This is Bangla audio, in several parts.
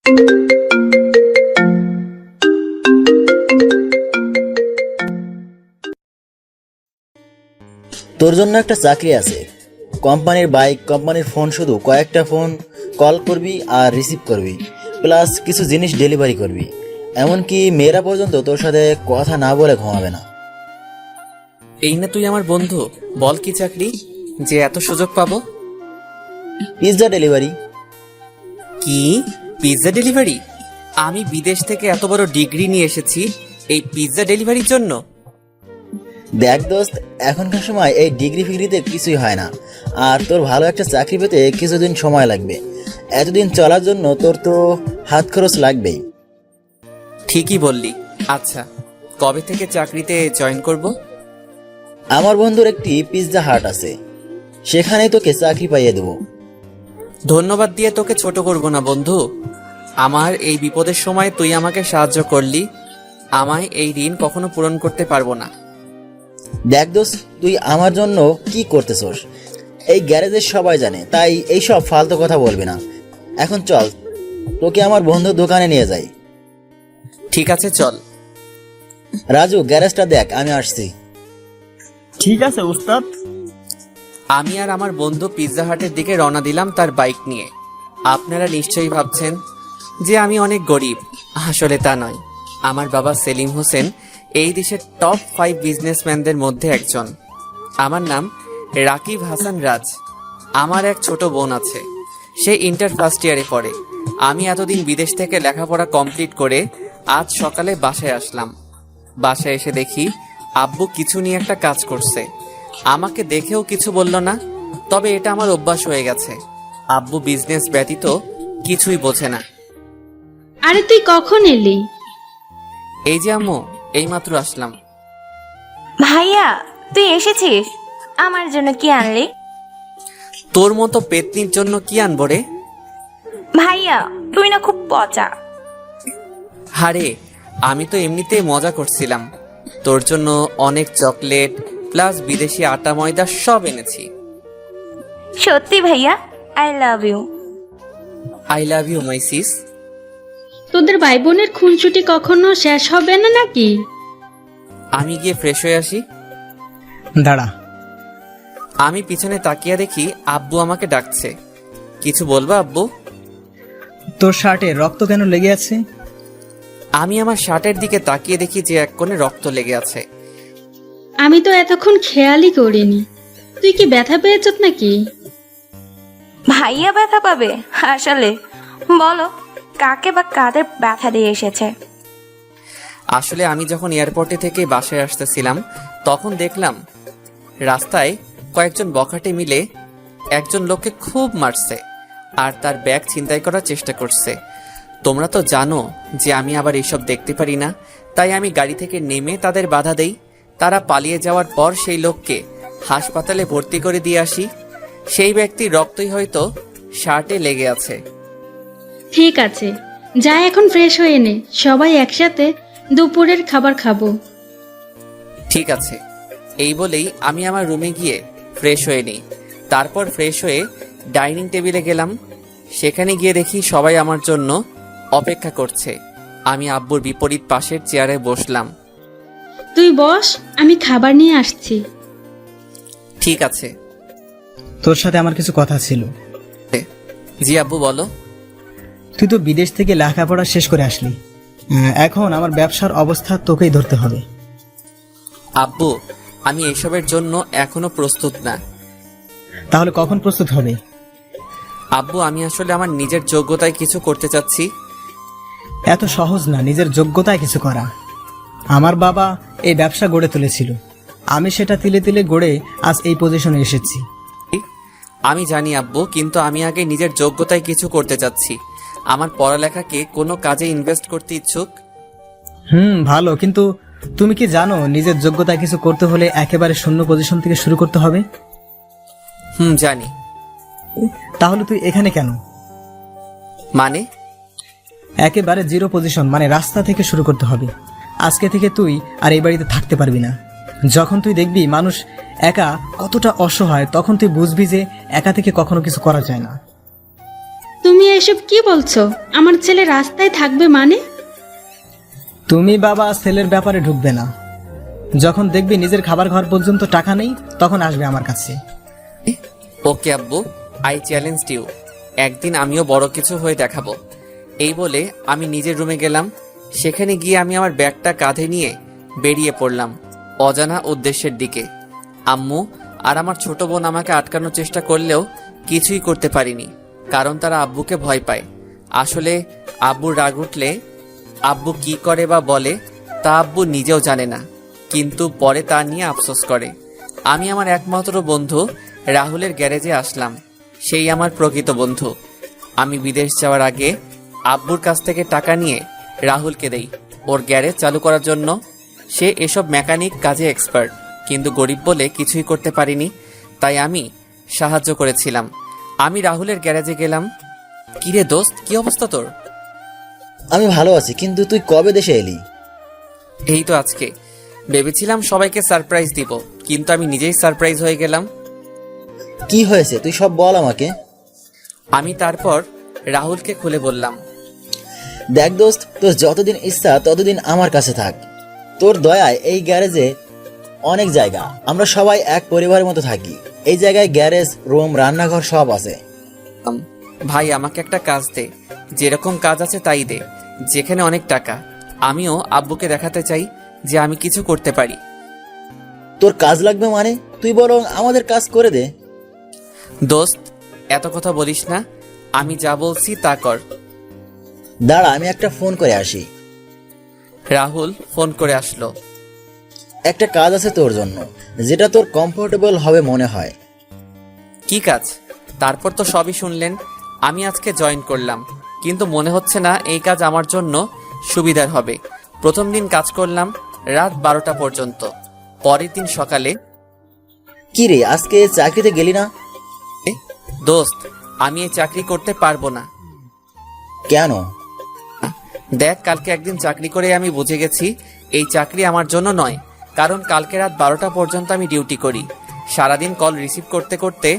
তোর জন্য একটা চাকরি আছে। কোম্পানির বাইক, কোম্পানির ফোন, শুধু কয়েকটা ফোন কল করবি আর রিসিভ করবি, প্লাস কিছু জিনিস ডেলিভারি করবি। এমনকি মেয়েরা পর্যন্ত তোর সাথে কথা না বলে ঘুমাবে না। এই না তুই আমার বন্ধু, বল কি চাকরি যে এত সুযোগ পাবো? Pizza delivery. কি পিৎজা ডেলিভারি? আমি বিদেশ থেকে এত বড় ডিগ্রি নিয়ে এসেছি এই পিৎজা ডেলিভারির জন্য? দেখ দোস্ত, এখনকার সময় এই ডিগ্রি ফিগ্রিতে কিছুই হয় না, আর তোর ভালো একটা চাকরি পেতে কিছুদিন সময় লাগবে। এতদিন চলার জন্য তোর তো হাত খরচ লাগবেই। ঠিকই বললি। আচ্ছা, কবে থেকে চাকরিতে জয়েন করব? আমার বন্ধুর একটি পিৎজা হাট আছে, সেখানেই তোকে চাকরি পাইয়ে দেবো। ধন্যবাদ দিয়ে তোকে ছোট করব না বন্ধু। আমার এই বিপদের সময় তুই আমাকে সাহায্য করলি, আমায় এই ঋণ কখনো পূরণ করতে পারবো না। দেখ দোস্ত, তুই আমার জন্য কি করতেছস এই গ্যারেজের সবাই জানে, তাই এইসব ফালতু কথা বলবি না। এখন চল, তোকে আমার বন্ধুর দোকানে নিয়ে যাই। ঠিক আছে, চল। রাজু, গ্যারেজটা দেখ, আমি আসছি। ঠিক আছে উস্তাদ। আমি আর আমার বন্ধু পিৎজা হাটের দিকে রওনা দিলাম তার বাইক নিয়ে। আপনারা নিশ্চয়ই ভাবছেন যে আমি অনেক গরিব। আসলে তা নয়। আমার বাবা সেলিম হোসেন এই দেশের টপ 5 বিজনেসম্যানদের মধ্যে একজন। আমার নাম রাকিব হাসান রাজ। আমার এক ছোট বোন আছে, সে ইন্টার ফার্স্ট ইয়ারে পড়ে। আমি এতদিন বিদেশ থেকে লেখাপড়া কমপ্লিট করে আজ সকালে বাসায় আসলাম। বাসায় এসে দেখি আব্বু কিছু নিয়ে একটা কাজ করছে। আমাকে দেখেও কিছু বলল না, তবে এটা আমার অভ্যাস হয়ে গেছে। আব্বু বিজনেস ব্যতীত কিছুই বোঝে না। আরে তুই কখন এলি? এই যে আম্মু, এইমাত্র আসলাম। ভাইয়া তুই এসেছিস, আমার জন্য কি আনলি? তোর মতো পেতনির জন্য কি আনবো রে? ভাইয়া তুই না খুব পচা। হারে, আমি তো এমনিতেই মজা করছিলাম। তোর জন্য অনেক চকলেট প্লাস বিদেশি আটা ময়দা সব এনেছি। সত্যি ভাইয়া, I love you. I love you my sis. তোদের ভাই বোনের খুনসুটি কখনো শেষ হবে না নাকি? আমি গিয়ে ফ্রেশ হয়ে আসি। দাঁড়া। আমি পিছনে তাকিয়ে দেখি আব্বু আমাকে ডাকছে। কিছু বলবা আব্বু? তোর শার্টে রক্ত কেন লেগে আছে? আমি আমার শার্টের দিকে তাকিয়ে দেখি যে এক কোণে রক্ত লেগে আছে। আমি তো এতক্ষণ খেয়ালই করিনি। তুই কি ব্যথা পেয়েছ নাকি? ভাইয়া ব্যথা পাবে? আসলে বলো, কাকে বা কাদের ব্যথা দিয়ে এসেছে? আসলে আমি যখন এয়ারপোর্টে থেকে বাসায় আসতেছিলাম তখন দেখলাম রাস্তায় কয়েকজন বখাটে মিলে একজন লোককে খুব মারছে আর তার ব্যাগ ছিনতাই করার চেষ্টা করছে। তোমরা তো জানো যে আমি আবার এইসব দেখতে পারি না, তাই আমি গাড়ি থেকে নেমে তাদের বাধা দেই। তারা পালিয়ে যাওয়ার পর সেই লোককে হাসপাতালে ভর্তি করে দিয়ে আসি। সেই ব্যক্তির রক্তই হয়তো শার্টে লেগে আছে। ঠিক আছে, যা এখন ফ্রেশ হয়ে নে, সবাই একসাথে দুপুরের খাবার খাবো। ঠিক আছে। এই বলেই আমি আমার রুমে গিয়ে ফ্রেশ হয়ে নিই। তারপর ফ্রেশ হয়ে ডাইনিং টেবিলে গেলাম। সেখানে গিয়ে দেখি সবাই আমার জন্য অপেক্ষা করছে। আমি আব্বুর বিপরীত পাশের চেয়ারে বসলাম। তুই বস, আমি খাবার নিয়ে আসছি। ঠিক আছে। তোর সাথে আমার কিছু কথা ছিল। জি আব্বু, বলো। তুই তো বিদেশ থেকে লেখাপড়া শেষ করে আসলি, এখন আমার ব্যবসার অবস্থা তোকেই ধরতে হবে। আব্বু, আমি এসবের জন্য এখনো প্রস্তুত না। তাহলে কখন প্রস্তুত হবে? আব্বু, আমি আসলে আমার নিজের যোগ্যতায় কিছু করতে চাচ্ছি। এত সহজ না নিজের যোগ্যতায় কিছু করা। আমার বাবা এই ব্যবসা গড়ে তুলেছিল, আমি সেটা তিলে তিলে গড়ে আজ এই পজিশনে এসেছি। আমি জানি আব্বু, কিন্তু আমি আগে নিজের যোগ্যতায় কিছু করতে চাচ্ছি। আমার পড়ালেখাকে কোনো কাজে ইনভেস্ট করতে ইচ্ছুক। ভালো, কিন্তু তুমি কি জানো নিজের যোগ্যতায় কিছু করতে হলে একেবারে শূন্য পজিশন থেকে শুরু করতে হবে? জানি। তাহলে তুই এখানে কেন? মানে? একেবারে জিরো পজিশন, মানে রাস্তা থেকে শুরু করতে হবে। আজকে থেকে তুই আর এই বাড়িতে থাকতে পারবি না। যখন তুই দেখবি মানুষ একা কতটা অসহায়, তখন তুই বুঝবি যে একা থেকে কখনো কিছু করা যায় না। তুমি এসব কি বলছো? আমার ছেলে রাস্তায় থাকবে মানে? তুমি বাবা ছেলের ব্যাপারে ঢুকবে না। যখন দেখবি নিজের খাবার ঘর পর্যন্ত টাকা নেই, তখন আসবে আমার কাছে। ওকে আব্বু, আই চ্যালেঞ্জ ইউ। একদিন আমিও বড় কিছু হয়ে দেখাবো। এই বলে আমি নিজের রুমে গেলাম। সেখানে গিয়ে আমি আমার ব্যাগটা কাঁধে নিয়ে বেরিয়ে পড়লাম অজানা উদ্দেশ্যের দিকে। আম্মু আর আমার ছোট বোন আমাকে আটকানোর চেষ্টা করলেও কিছুই করতে পারিনি, কারণ তারা আব্বুকে ভয় পায়। আসলে আব্বুর রাগ উঠলে আব্বু কি করে বা বলে তা আব্বু নিজেও জানে না, কিন্তু পরে তা নিয়ে আফসোস করে। আমি আমার একমাত্র বন্ধু রাহুলের গ্যারেজে আসলাম। সেই আমার প্রকৃত বন্ধু। আমি বিদেশ যাওয়ার আগে আব্বুর কাছ থেকে টাকা নিয়ে রাহুলকে দেই ওর গ্যারেজ চালু করার জন্য। সে এসব মেকানিক কাজে এক্সপার্ট, কিন্তু গরিব বলে কিছুই করতে পারিনি, তাই আমি সাহায্য করেছিলাম। আমি রাহুলের গ্যারেজে গেলাম। কিরে দোস্ত, কি অবস্থা তোর? আমি ভালো আছি, কিন্তু তুই কবে দেশে এলি? এই তো আজকে। ভেবেছিলাম সবাইকে সারপ্রাইজ দিব, কিন্তু আমি নিজেই সারপ্রাইজ হয়ে গেলাম। কি হয়েছে তুই সব বল আমাকে। আমি তারপর রাহুলকে খুলে বললাম, দেখ দোস্ত, তোর যতদিন ইচ্ছা ততদিন আমার কাছে থাক। তোর দয়ায় এই গ্যারেজে অনেক জায়গা, আমরা সবাই এক পরিবারের মতো থাকি। এই জায়গায় গ্যারেজ, রুম, রান্নাঘর সব আছে। ভাই আমাকে একটা কাজ দে, যেরকম কাজ আছে তাই দে, যেখানে অনেক টাকা। আমিও আব্বুকে দেখাতে চাই যে আমি কিছু করতে পারি। তোর কাজ লাগবে মানে? তুই বরং আমাদের কাজ করে দে। দোস্ত এত কথা বলিস না, আমি যা বলছি তা কর। দাঁড়া, আমি একটা ফোন করে আসি। রাহুল ফোন করে আসলো। একটা কাজ আছে তোর জন্য, যেটা তোর কমফোর্টেবল হবে মনে হয়। কি কাজ? তারপর তো সবই শুনলেন। আমি আজকে জয়েন করলাম, কিন্তু মনে হচ্ছে না এই কাজ আমার জন্য সুবিধার হবে। প্রথম দিন কাজ করলাম রাত 12টা পর্যন্ত। পরের দিন সকালে, কি রে, আজকে চাকরিতে গেলি না? দোস্ত আমি এই চাকরি করতে পারবো না। কেন? দেখ, কালকে একদিন চাকরি করে আমি বুঝে গেছি এই চাকরি আমার জন্য নয়। কারণ কালকে রাত 12টা পর্যন্ত আমি ডিউটি করি। সারাদিন কল রিসিভ করতে করতে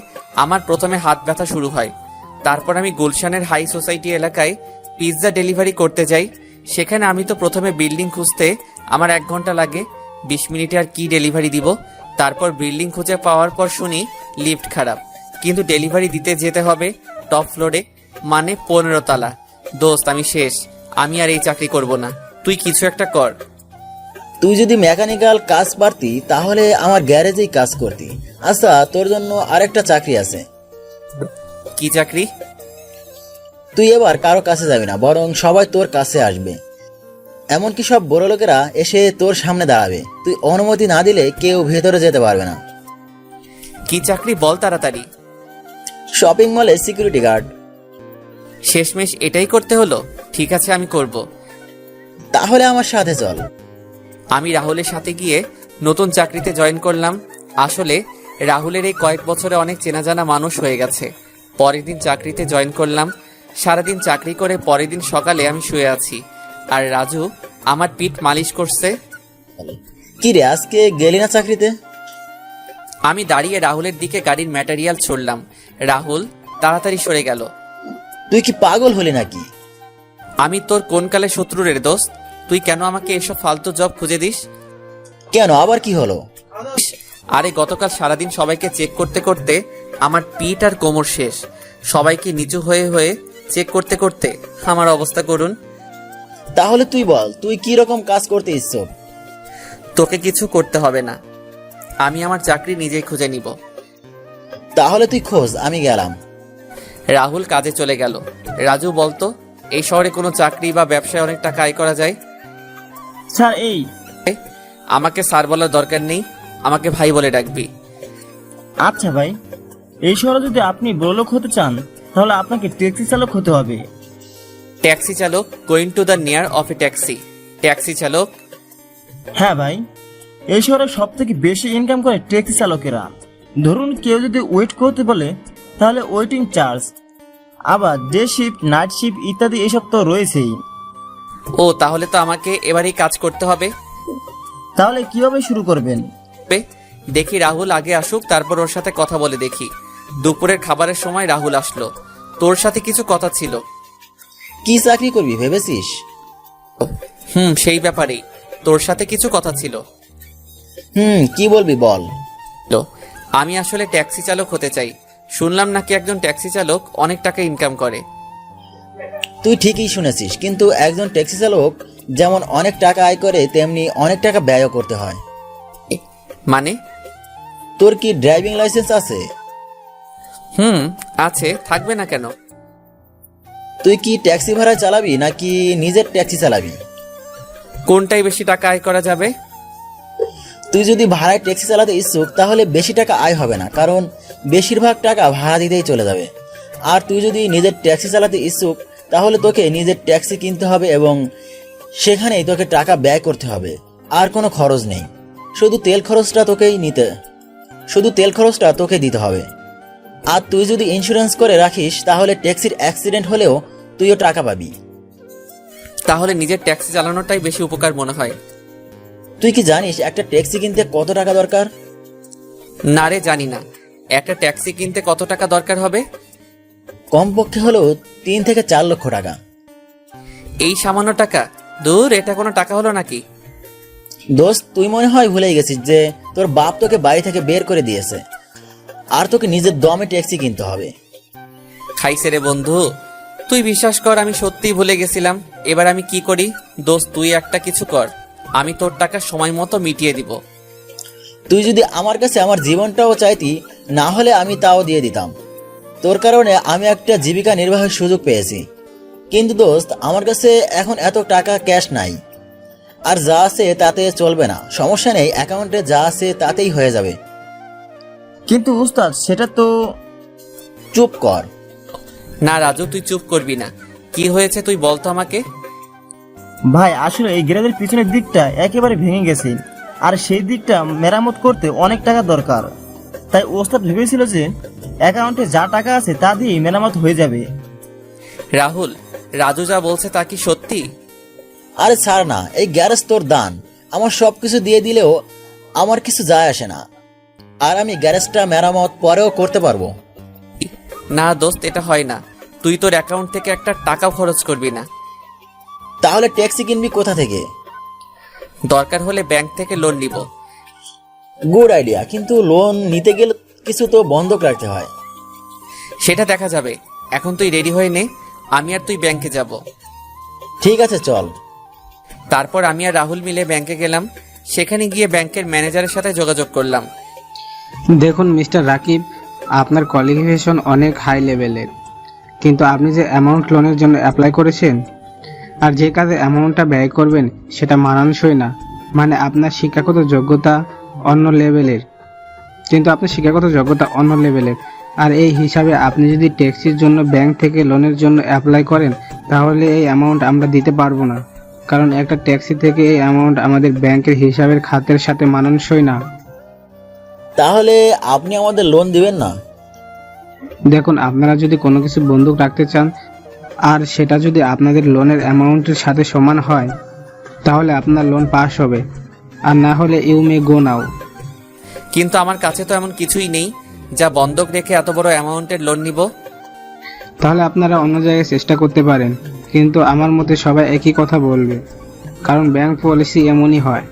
আমার প্রথমে হাত ব্যথা শুরু হয়। তারপর আমি গুলশানের হাই সোসাইটি এলাকায় পিৎজা ডেলিভারি করতে যাই। সেখানে আমি তো প্রথমে বিল্ডিং খুঁজতে আমার 1 ঘন্টা লাগে। 20 মিনিটে আর কি ডেলিভারি দিব। তারপর বিল্ডিং খুঁজে পাওয়ার পর শুনি লিফট খারাপ, কিন্তু ডেলিভারি দিতে যেতে হবে টপ ফ্লোরে, মানে 15 তলা। দোস্ত আমি শেষ, আমি আর এই চাকরি করব না। তুই কিছু একটা কর। তুই যদি মেকানিক্যাল কাজ পারতি তাহলে আমার গ্যারেজেই কাজ করতি। আচ্ছা, তোর জন্য আরেকটা চাকরি আছে। কি চাকরি? তুই এবার কারো কাছে যাবি না, বরং সবাই তোর কাছে আসবে। এমনকি সব বড় লোকেরা এসে তোর সামনে দাঁড়াবে। তুই অনুমতি না দিলে কেউ ভেতরে যেতে পারবে না। কি চাকরি বল তাড়াতাড়ি। শপিং মলে সিকিউরিটি গার্ড। শেষমেশ এটাই করতে হলো। ঠিক আছে, আমি করব। তাহলে আমার সাথে চল। আমি রাহুলের সাথে গিয়ে নতুন চাকরিতে জয়েন করলাম। আসলে রাহুলের এই কয়েক বছরে অনেক চেনা জানা মানুষ হয়ে গেছে। পরের দিন চাকরিতে জয়েন করলাম। সারাদিন চাকরি করে পরের দিন সকালে আমি শুয়ে আছি, আর রাজু আমার পিঠ মালিশ করছে। কি রে, আজকে গেলি না চাকরিতে? আমি দাঁড়িয়ে রাহুলের দিকে গাড়ির ম্যাটেরিয়াল ছড়লাম। রাহুল তাড়াতাড়ি সরে গেল। তুই কি পাগল হলি নাকি? আমি তোর কোন কালে শত্রু রে দোস্ত? তুই কেন আমাকে এসব ফালতু জব খুঁজে দিস? কেন, আবার কি হলো? আরে গতকাল সারাদিন সবাইকে চেক করতে করতে আমার পিঠ আর কোমর শেষ। সবাইকে নিচু হয়ে হয়ে চেক করতে করতে আমার অবস্থা করুন। তাহলে তুই বল, তুই কি রকম কাজ করতে ইচ্ছুক? তোকে কিছু করতে হবে না, আমি আমার চাকরি নিজেই খুঁজে নিব। তাহলে তুই খোঁজ, আমি গেলাম। রাহুল কাজে চলে গেল। রাজু বলতো, এই শহরে কোনো চাকরি বা ব্যবসায় অনেক টাকা আয় করা যায়? স্যার এই আমাকে স্যার বলার দরকার নেই, আমাকে ভাই বলে ডাকবি। আচ্ছা ভাই, এই শহরে যদি আপনি বড়লোক হতে চান তাহলে আপনাকে ট্যাক্সি চালক হতে হবে। ট্যাক্সি চালক? Going to the near of a taxi. Taxi চালক? হ্যাঁ ভাই, এই শহরে সব থেকে বেশি ইনকাম করে ট্যাক্সি চালকেরা। ধরুন কেউ যদি ওয়েট করতে বলে তাহলে ওয়েটিং চার্জ, আবার ডে শিফট, নাইট শিফট ইত্যাদি এসব তো রয়েছেই। ও, তাহলে তো আমাকে এবারই কাজ করতে হবে। তাহলে কিভাবে শুরু করবেন? দেখি রাহুল আগে আসুক, তারপর ওর সাথে কথা বলে দেখি। দুপুরের খাবারের সময় রাহুল আসলো। তোর সাথে কিছু কথা ছিল। কি চাকরি করবি ভেবেছিস? সেই ব্যাপারেই তোর সাথে কিছু কথা ছিল। কি বলবি বল। তো আমি আসলে ট্যাক্সি চালক হতে চাই। শুনলাম নাকি একজন ট্যাক্সি চালক অনেক টাকা ইনকাম করে। তুই ঠিকই শুনেছিস, কিন্তু একজন ট্যাক্সি চালক যেমন অনেক টাকা আয় করে, তেমনি অনেক টাকা ব্যয় করতে হয়। মানে? তোর কি ড্রাইভিং লাইসেন্স আছে? আছে, থাকবে না কেন? তুই কি ট্যাক্সি ভাড়া চালাবি নাকি নিজের ট্যাক্সি চালাবি? কোনটাই বেশি টাকা আয় করা যাবে? তুই যদি ভাড়ায় ট্যাক্সি চালাতে ইচ্ছুক তাহলে বেশি টাকা আয় হবে না, কারণ বেশিরভাগ টাকা ভাড়া দিতেই চলে যাবে। আর তুই যদি নিজের ট্যাক্সি চালাতে ইচ্ছুক তাহলে তোকে নিজের ট্যাক্সি কিনতে হবে এবং সেখানেই তোকে টাকা ব্যয় করতে হবে। আর কোনো খরচ নেই, শুধু তেল খরচটা তোকে দিতে হবে। আর তুই যদি ইন্স্যুরেন্স করে রাখিস তাহলে ট্যাক্সির অ্যাক্সিডেন্ট হলেও তুইও টাকা পাবি। তাহলে নিজের ট্যাক্সি চালানোটাই বেশি উপকার মনে হয়। তুই কি জানিস একটা ট্যাক্সি কিনতে কত টাকা দরকার? না রে, জানি না। একটা ট্যাক্সি কিনতে কত টাকা দরকার হবে? কমপক্ষে হলেও 3 থেকে 4 লক্ষ টাকা। এই সামান্য টাকা? দূর, এটা কোনো টাকা হলো নাকি? দোস্ত, তুই মনে হয় ভুলেই গেছিস যে তোর বাপ তোকে বাড়ি থেকে বের করে দিয়েছে, আর তোকে নিজের দমে ট্যাক্সি কিনতে হবে। খাইছে রে বন্ধু, তুই বিশ্বাস কর আমি সত্যিই ভুলে গেছিলাম। এবার আমি কি করি? দোস্ত, তুই একটা কিছু কর, আমি তোর টাকা সময় মতো মিটিয়ে দিব। তুই যদি আমার কাছে আমার জীবনটাও চাইতি, না হলে আমি তাও দিয়ে দিতাম। তোর কারণে আমি একটা জীবিকা নির্বাহের সুযোগ পেয়েছি। কিন্তু দোস্ত, আমার কাছে এখন এত টাকা ক্যাশ নাই, আর যা আছে তাতে চলবে না। সমস্যা নেই, অ্যাকাউন্টে যা আছে তাতেই হয়ে যাবে। কিন্তু উস্তাদ, সেটা তো... চুপ কর। না রাজু, তুই চুপ করবি না। কি হয়েছে তুই বলতো আমাকে। ভাই, আসলে এই গ্যারেজের পিছনের দিকটা একেবারে ভেঙে গেছে, আর সেই দিকটা মেরামত করতে অনেক টাকা দরকার। তাই ওস্তাদ ভেবেছিল যে অ্যাকাউন্টে যা টাকা আছে তা দিয়েই মেরামত হয়ে যাবে। রাহুল, রাজু যা বলছে তা কি সত্যি? আরে ছাড় না, এই গ্যারেজ তোর দান। আমার সবকিছু দিয়ে দিলেও আমার কিছু যায় আসে না, আর আমি গ্যারেজটা মেরামত পরেও করতে পারবো। না দোস্ত, এটা হয় না। তুই তোর অ্যাকাউন্ট থেকে একটা টাকাও খরচ করবি না। তাহলে ট্যাক্সি কিনবি কোথা থেকে? দরকার হলে ব্যাংক থেকে লোন নিব। গুড আইডিয়া, কিন্তু লোন নিতে গেলে কিছু তো বন্ধক রাখতে হয়। সেটা দেখা যাবে। এখন তুই রেডি হয়ে নে, আমি আর তুই ব্যাংকে যাব। ঠিক আছে, চল। তারপর আমি আর রাহুল মিলে ব্যাংকে গেলাম। সেখানে গিয়ে ব্যাংকের ম্যানেজারের সাথে যোগাযোগ করলাম। দেখুন মিস্টার রাকিব, আপনার কোয়ালিফিকেশন অনেক হাই লেভেলের, কিন্তু আপনি যে অ্যামাউন্ট লোনের জন্য অ্যাপ্লাই করেছেন আর যে কাজে অ্যামাউন্টটা ব্যয় করবেন সেটা মানানসই না। মানে আপনার শিক্ষাগত যোগ্যতা অন্য লেভেলের, আর এই হিসাবে আপনি যদি ট্যাক্সির জন্য ব্যাংক থেকে লোনের জন্য অ্যাপ্লাই করেন তাহলে এই অ্যামাউন্ট আমরা দিতে পারবো না, কারণ একটা ট্যাক্সি থেকে এই অ্যামাউন্ট আমাদের ব্যাংকের হিসাবের খাতের সাথে মানানসই না। তাহলে আপনি আমাদের লোন দিবেন না? দেখুন, আপনারা যদি কোনো কিছু বন্ধক রাখতে চান আর সেটা যদি আপনাদের লোনের অ্যামাউন্টের সাথে সমান হয় তাহলে আপনার লোন পাস হবে, আর না হলে ইউ মে গো নাও। কিন্তু আমার কাছে তো এমন কিছুই নেই যা বন্ধক রেখে এত বড় অ্যামাউন্টের লোন নিব। তাহলে আপনারা অন্য জায়গায় চেষ্টা করতে পারেন, কিন্তু আমার মতে সবাই একই কথা বলবে, কারণ ব্যাংক পলিসি এমনই হয়।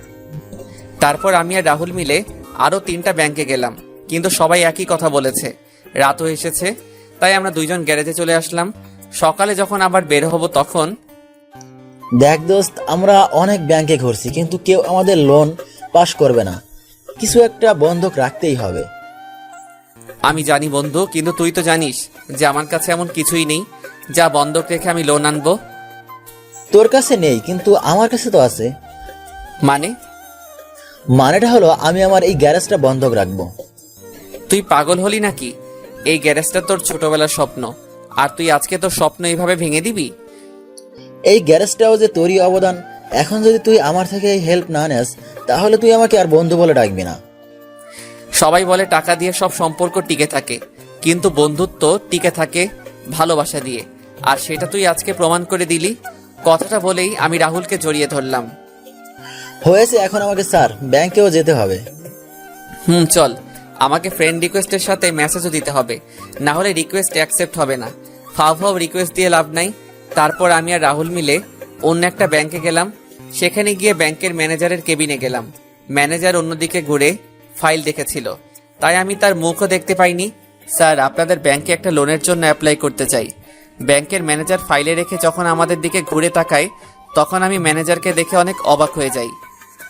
তারপর আমি আর রাহুল মিলে আরো 3টা ব্যাংকে গেলাম, কিন্তু সবাই একই কথা বলেছে। রাতও এসেছে, তাই আমরা 2জন গ্যারেজে চলে আসলাম। সকালে যখন আবার বের হব তখন... দেখ দোস্ত, আমরা অনেক ব্যাংকে ঘুরছি, কিন্তু কেউ আমাদের লোন পাস করবে না। কিছু একটা বন্ধক রাখতেই হবে। আমি জানি বন্ধু, কিন্তু তুই তো জানিস যে আমার কাছে এমন কিছুই নেই যা বন্ধক রেখে আমি লোন আনবো। তোর কাছে নেই, কিন্তু আমার কাছে তো আছে। মানেটা হলো আমি আমার এই গ্যারেজটা বন্ধক রাখবো। তুই পাগল হলি নাকি? এই গ্যারেজটা তোর ছোটবেলার স্বপ্ন, আর তুই আজকে তোর স্বপ্ন এইভাবে ভেঙে দিবি? এই গ্যারেজটাও যে তোরই অবদান। এখন যদি তুই আমার থেকে হেল্প না নেস তাহলে তুই আমাকে আর বন্ধু বলে ডাকবি না। সবাই বলে টাকা দিয়ে সব সম্পর্ক টিকে থাকে, কিন্তু বন্ধুত্ব টিকে থাকে ভালোবাসা দিয়ে, আর সেটা তুই আজকে প্রমাণ করে দিলি। কথাটা বলেই আমি রাহুলকে জড়িয়ে ধরলাম। হয়েছে, এখন আমাকে স্যার ব্যাংকেও যেতে হবে। চল, আমাকে ফ্রেন্ড রিকোয়েস্টের সাথে মেসেজও দিতে হবে, না হলে রিকোয়েস্ট অ্যাকসেপ্ট হবে না। ফাও ফাও রিকোয়েস্ট দিয়ে লাভ নাই। তারপর আমি আর রাহুল মিলে অন্য একটা ব্যাংকে গেলাম। সেখানে গিয়ে ব্যাংকের ম্যানেজারের কেবিনে গেলাম। ম্যানেজার অন্যদিকে ঘুরে ফাইল দেখেছিল, তাই আমি তার মুখও দেখতে পাইনি। স্যার, আপনাদের ব্যাংকে একটা লোনের জন্য অ্যাপ্লাই করতে চাই। ব্যাংকের ম্যানেজার ফাইলে রেখে যখন আমাদের দিকে ঘুরে তাকায়, তখন আমি ম্যানেজারকে দেখে অনেক অবাক হয়ে যাই,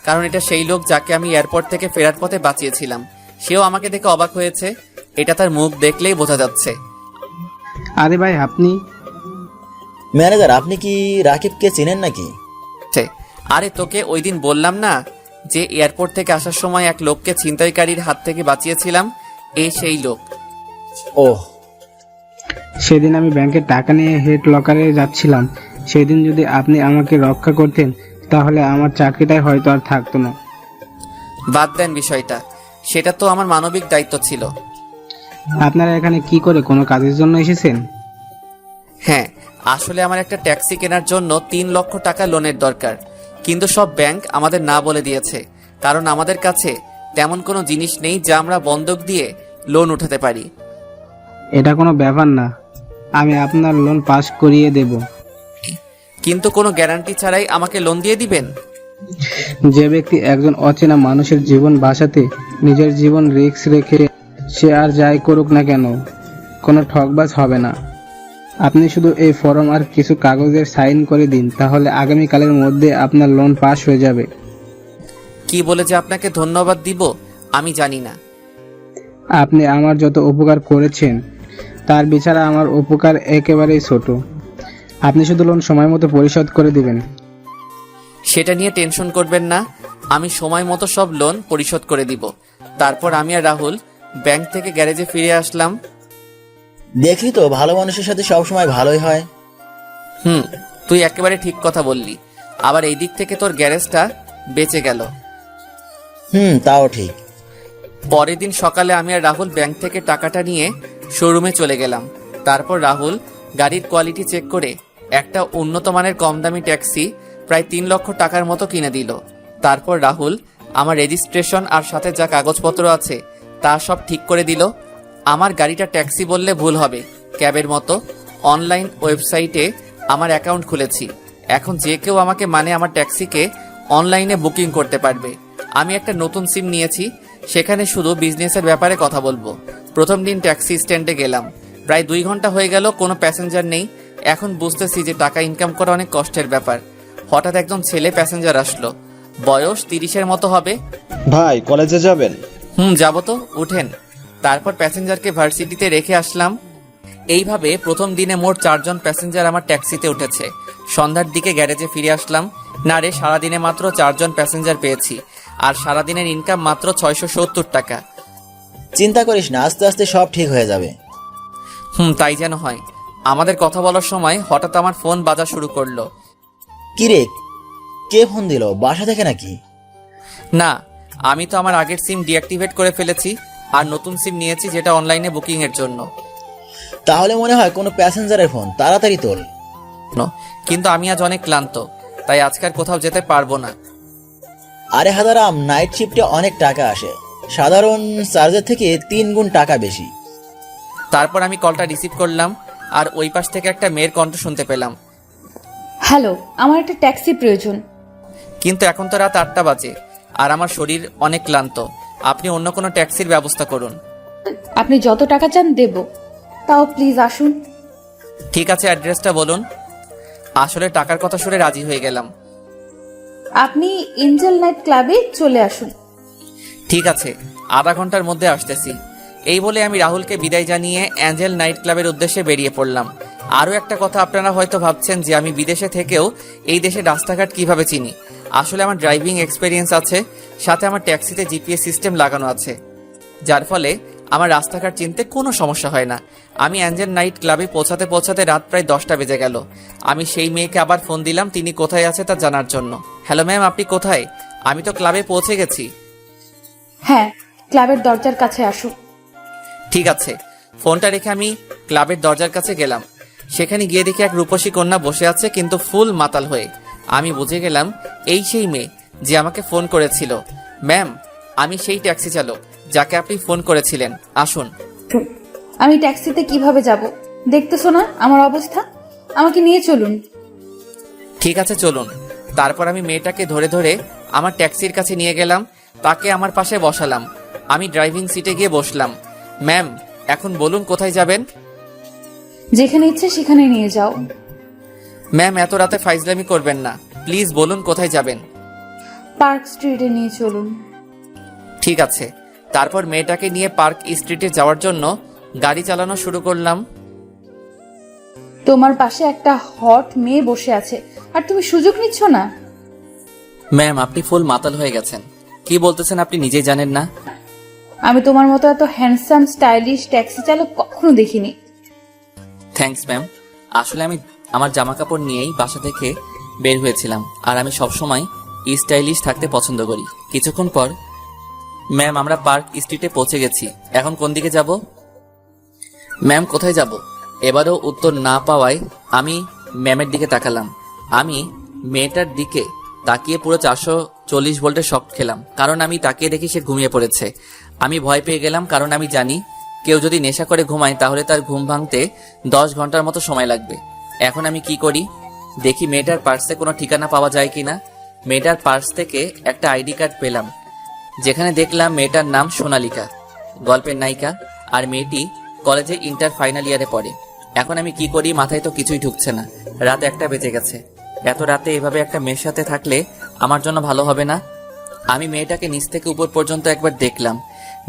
কারণ এটা সেই লোক যাকে আমি এয়ারপোর্ট থেকে ফেরার পথে বাঁচিয়েছিলাম। সেও আমাকে দেখে অবাক হয়েছে, এটা তার মুখ দেখলেই বোঝা যাচ্ছে। আরে ভাই, আপনি? ম্যানেজার, আপনি কি রাকিবকে চেনেন নাকি? আরে তোকে ওই দিন বললাম না যে এয়ারপোর্ট থেকে আসার সময় এক লোককে ছিনতাইকারীর হাত থেকে বাঁচিয়েছিলাম, এই সেই লোক। ওহ, সেদিন আমি ব্যাংকের টাকা নিয়ে হেড লকারে যাচ্ছিলাম। সেদিন যদি আপনি আমাকে রক্ষা করতেন, তাহলে আমার চাকরিটাই হয়তো আর থাকতো না। বাদ দেন বিষয়টা, সেটা তো আমার মানবিক দায়িত্ব ছিল। আপনারা এখানে কি করে, কোনো কাজের জন্য এসেছেন? হ্যাঁ, আসলে আমার একটা ট্যাক্সি কেনার জন্য 3 লক্ষ টাকা লোনের দরকার, কিন্তু সব ব্যাংক আমাদের না বলে দিয়েছে, কারণ আমাদের কাছে তেমন কোনো জিনিস নেই যা আমরা বন্ধক দিয়ে লোন উঠাতে পারি। এটা কোনো ব্যাপার না, আমি আপনার লোন পাস করিয়ে দেব। কিন্তু কোনো গ্যারান্টি ছাড়াই আমাকে লোন দিয়ে দিবেন? যে ব্যক্তি একজন অচেনা মানুষের জীবন বাঁচাতে নিজের জীবন রিস্ক রেখে, সে আর যাই করুক না কেন, কোনো ঠকবাজ হবে না। আপনি শুধু এই ফর্ম আর কিছু কাগজের সাইন করে দিন, তাহলে আগামীকালের মধ্যে আপনার লোন পাস হয়ে যাবে। কি বলে যে আপনাকে ধন্যবাদ দিব আমি জানি না। আপনি আমার যত উপকার করেছেন, তার বিচারে আমার উপকার একেবারেই ছোট। আপনি শুধু লোন সময় মতো পরিশোধ করে দিবেন। সেটা নিয়ে টেনশন করবেন না, আমি সময় মতো সব লোন পরিশোধ করে দিব। তারপর আমি আর রাহুল ব্যাংক থেকে গ্যারেজে ফিরে আসলাম। দেখলি তো, ভালো মানুষের সাথে সবসময় ভালোই হয়। তুই একেবারে ঠিক কথা বললি। আবার এই দিক থেকে তোর গ্যারেজটা বেঁচে গেল। তাও ঠিক। পরের দিন সকালে আমি আর রাহুল ব্যাংক থেকে টাকাটা নিয়ে শোরুমে চলে গেলাম। তারপর রাহুল গাড়ির কোয়ালিটি চেক করে একটা উন্নত মানের কম দামি ট্যাক্সি প্রায় 3 লক্ষ টাকার মতো কিনে দিল। তারপর রাহুল আমার রেজিস্ট্রেশন আর সাথে যা কাগজপত্র আছে তা সব ঠিক করে দিল। আমার গাড়িটা ট্যাক্সি বললে ভুল হবে, ক্যাবের মতো। অনলাইন ওয়েবসাইটে আমার অ্যাকাউন্ট খুলেছি, এখন যে কেউ আমাকে মানে আমার ট্যাক্সিকে অনলাইনে বুকিং করতে পারবে। আমি একটা নতুন সিম নিয়েছি, সেখানে শুধু বিজনেসের ব্যাপারে কথা বলবো। প্রথম দিন ট্যাক্সি স্ট্যান্ডে গেলাম, প্রায় 2 ঘন্টা হয়ে গেল, কোনো প্যাসেঞ্জার নেই। এখন বুঝতেছি যে টাকা ইনকাম করা অনেক কষ্টের ব্যাপার। হঠাৎ একজন ছেলে প্যাসেঞ্জার আসলো, বয়স 30-এর মতো হবে। ভাই, কলেজে যাবেন? যাবো তো, উঠেন। তারপর প্যাসেঞ্জারকে ভার্সিটিতে রেখে আসলাম। এইভাবে প্রথম দিনে মোট 4 জন প্যাসেঞ্জার আমার ট্যাক্সিতে উঠেছে। সন্ধ্যার দিকে গ্যারেজে ফিরে আসলাম। না রে, সারাদিনে মাত্র 4 জন প্যাসেঞ্জার পেয়েছি, আর সারাদিনের ইনকাম মাত্র 670 টাকা। চিন্তা করিস না, আস্তে আস্তে সব ঠিক হয়ে যাবে। তাই যেন হয়। আমাদের কথা বলার সময় হঠাৎ আমার ফোন বাজা শুরু করলো। কিরে, কে ফোন দিল? বাসা থেকে নাকি? না, আমি তো আমার আগের সিম ডিঅ্যাক্টিভেট করে ফেলেছি আর নতুন সিম নিয়েছি, যেটা অনলাইনে বুকিং এর জন্য। তাহলে মনে হয় কোনো প্যাসেঞ্জারের ফোন, তাড়াতাড়ি তোল। কিন্তু আমি আজ অনেক ক্লান্ত, তাই আজকাল কোথাও যেতে পারবো না। আরে হাদারাম, নাইট শিফটে অনেক টাকা আসে, সাধারণ চার্জের থেকে 3 গুণ টাকা বেশি। তারপর আমি কলটা রিসিভ করলাম, আর ওই পাশ থেকে একটা মেয়ের কণ্ঠ শুনতে পেলাম। হ্যালো, আমার একটা ট্যাক্সি প্রয়োজন। কিন্তু এখন তো রাত 8টা বাজে, আর আমার শরীর অনেক ক্লান্ত। আপনি অন্য কোনো ট্যাক্সির ব্যবস্থা করুন। আপনি যত টাকা চান দেব, তাও প্লিজ আসুন। ঠিক আছে, অ্যাড্রেসটা বলুন। আসলে টাকার কথা শুনে রাজি হয়ে গেলাম। আপনি এঞ্জেল নাইট ক্লাবে চলে আসুন। ঠিক আছে, আধা ঘন্টার মধ্যে আসতেছি। এই বলে আমি রাহুলকে বিদায় জানিয়ে অ্যাঞ্জেল নাইট ক্লাবের উদ্দেশ্যে বেরিয়ে পড়লাম। আরও একটা কথা, আপনারা হয়তো ভাবছেন যে আমি বিদেশে থেকেও এই দেশের রাস্তাঘাট কিভাবে চিনি। আসলে আমার ড্রাইভিং এক্সপিরিয়েন্স আছে, সাথে আমার ট্যাক্সিতে জিপিএস সিস্টেম লাগানো আছে, যার ফলে আমার রাস্তাঘাট চিনতে কোনো সমস্যা হয় না। আমি অ্যাঞ্জেল নাইট ক্লাবে পৌঁছাতে পৌঁছাতে রাত প্রায় 10টা বেজে গেল। আমি সেই মেয়েকে আবার ফোন দিলাম তিনি কোথায় আছে তা জানার জন্য। হ্যালো ম্যাম, আপনি কোথায়? আমি তো ক্লাবে পৌঁছে গেছি। হ্যাঁ, ক্লাবের দরজার কাছে আসুন। ঠিক আছে। ফোনটা রেখে আমি ক্লাবের দরজার কাছে গেলাম। সেখানে গিয়ে দেখি এক রূপসী কন্যা বসে আছে, কিন্তু ফুল মাতাল হয়ে। আমি বুঝে গেলাম এই সেই মেয়ে যে আমাকে ফোন করেছিল। ম্যাম, আমি সেই ট্যাক্সি চালক যাকে আপনি ফোন করেছিলেন, আসুন। আমি ট্যাক্সিতে কিভাবে যাব? দেখতেছো না আমার অবস্থা? আমাকে নিয়ে চলুন। ঠিক আছে চলুন। তারপর আমি মেয়েটাকে ধরে ধরে আমার ট্যাক্সির কাছে নিয়ে গেলাম, তাকে আমার পাশে বসালাম। আমি ড্রাইভিং সিটে গিয়ে বসলাম। ম্যাম, এখন বলুন কোথায় যাবেন? যেখানে ইচ্ছে সেখানে নিয়ে যাও। ম্যাম, এত রাতে ফাইজলামি করবেন না, প্লিজ বলুন কোথায় যাবেন। পার্ক স্ট্রিটে নিয়ে চলুন। ঠিক আছে। তারপর মেয়েটাকে নিয়ে পার্ক স্ট্রিটে যাওয়ার জন্য গাড়ি চালানো শুরু করলাম। তোমার পাশে একটা হট মেয়ে বসে আছে আর তুমি সুযোগ নিচ্ছ না। ম্যাম, আপনি ফুল মাতাল হয়ে গেছেন। কি বলতেছেন আপনি নিজেই জানেন না? আমি তোমার মতো এত হ্যান্ডসাম স্টাইলিশ ট্যাক্সি চালক কখনো দেখিনি। Thanks ma'am. আসলে আমি আমার জামা কাপড় নিয়েই বাসা থেকে বের হয়েছিলাম, আর আমি সবসময় স্টাইলিশ থাকতে পছন্দ করি। কিছুক্ষণ পর ম্যাম আমরা পার্ক স্ট্রিটে পৌঁছে গেছি। এখন কোন দিকে যাব? ম্যাম কোথায় যাব? এবারও উত্তর না পাওয়ায় আমি ম্যামের দিকে তাকালাম। আমি মেয়েটার দিকে তাকিয়ে পুরো 440 ভোল্টের শক খেলাম, কারণ আমি তাকিয়ে দেখি সে ঘুমিয়ে পড়েছে। আমি ভয় পেয়ে গেলাম, কারণ আমি জানি কেউ যদি নেশা করে ঘুমায় তাহলে তার ঘুম ভাঙতে 10 ঘন্টার মতো সময় লাগবে। এখন আমি কি করি? দেখি মেয়েটার পার্সে কোনো ঠিকানা পাওয়া যায় কিনা। মেয়েটার পার্স থেকে একটা আইডি কার্ড পেলাম, যেখানে দেখলাম মেয়েটার নাম সোনালিকা, গল্পের নায়িকা, আর মেয়েটি কলেজে ইন্টার ফাইনাল ইয়ারে পড়ে। এখন আমি কি করি, মাথায় তো কিছুই ঢুকছে না। রাত 1টা বেজে গেছে। এত রাতে এভাবে একটা মেয়ের সাথে থাকলে আমার জন্য ভালো হবে না। আমি মেয়েটাকে নিচ থেকে উপর পর্যন্ত একবার দেখলাম।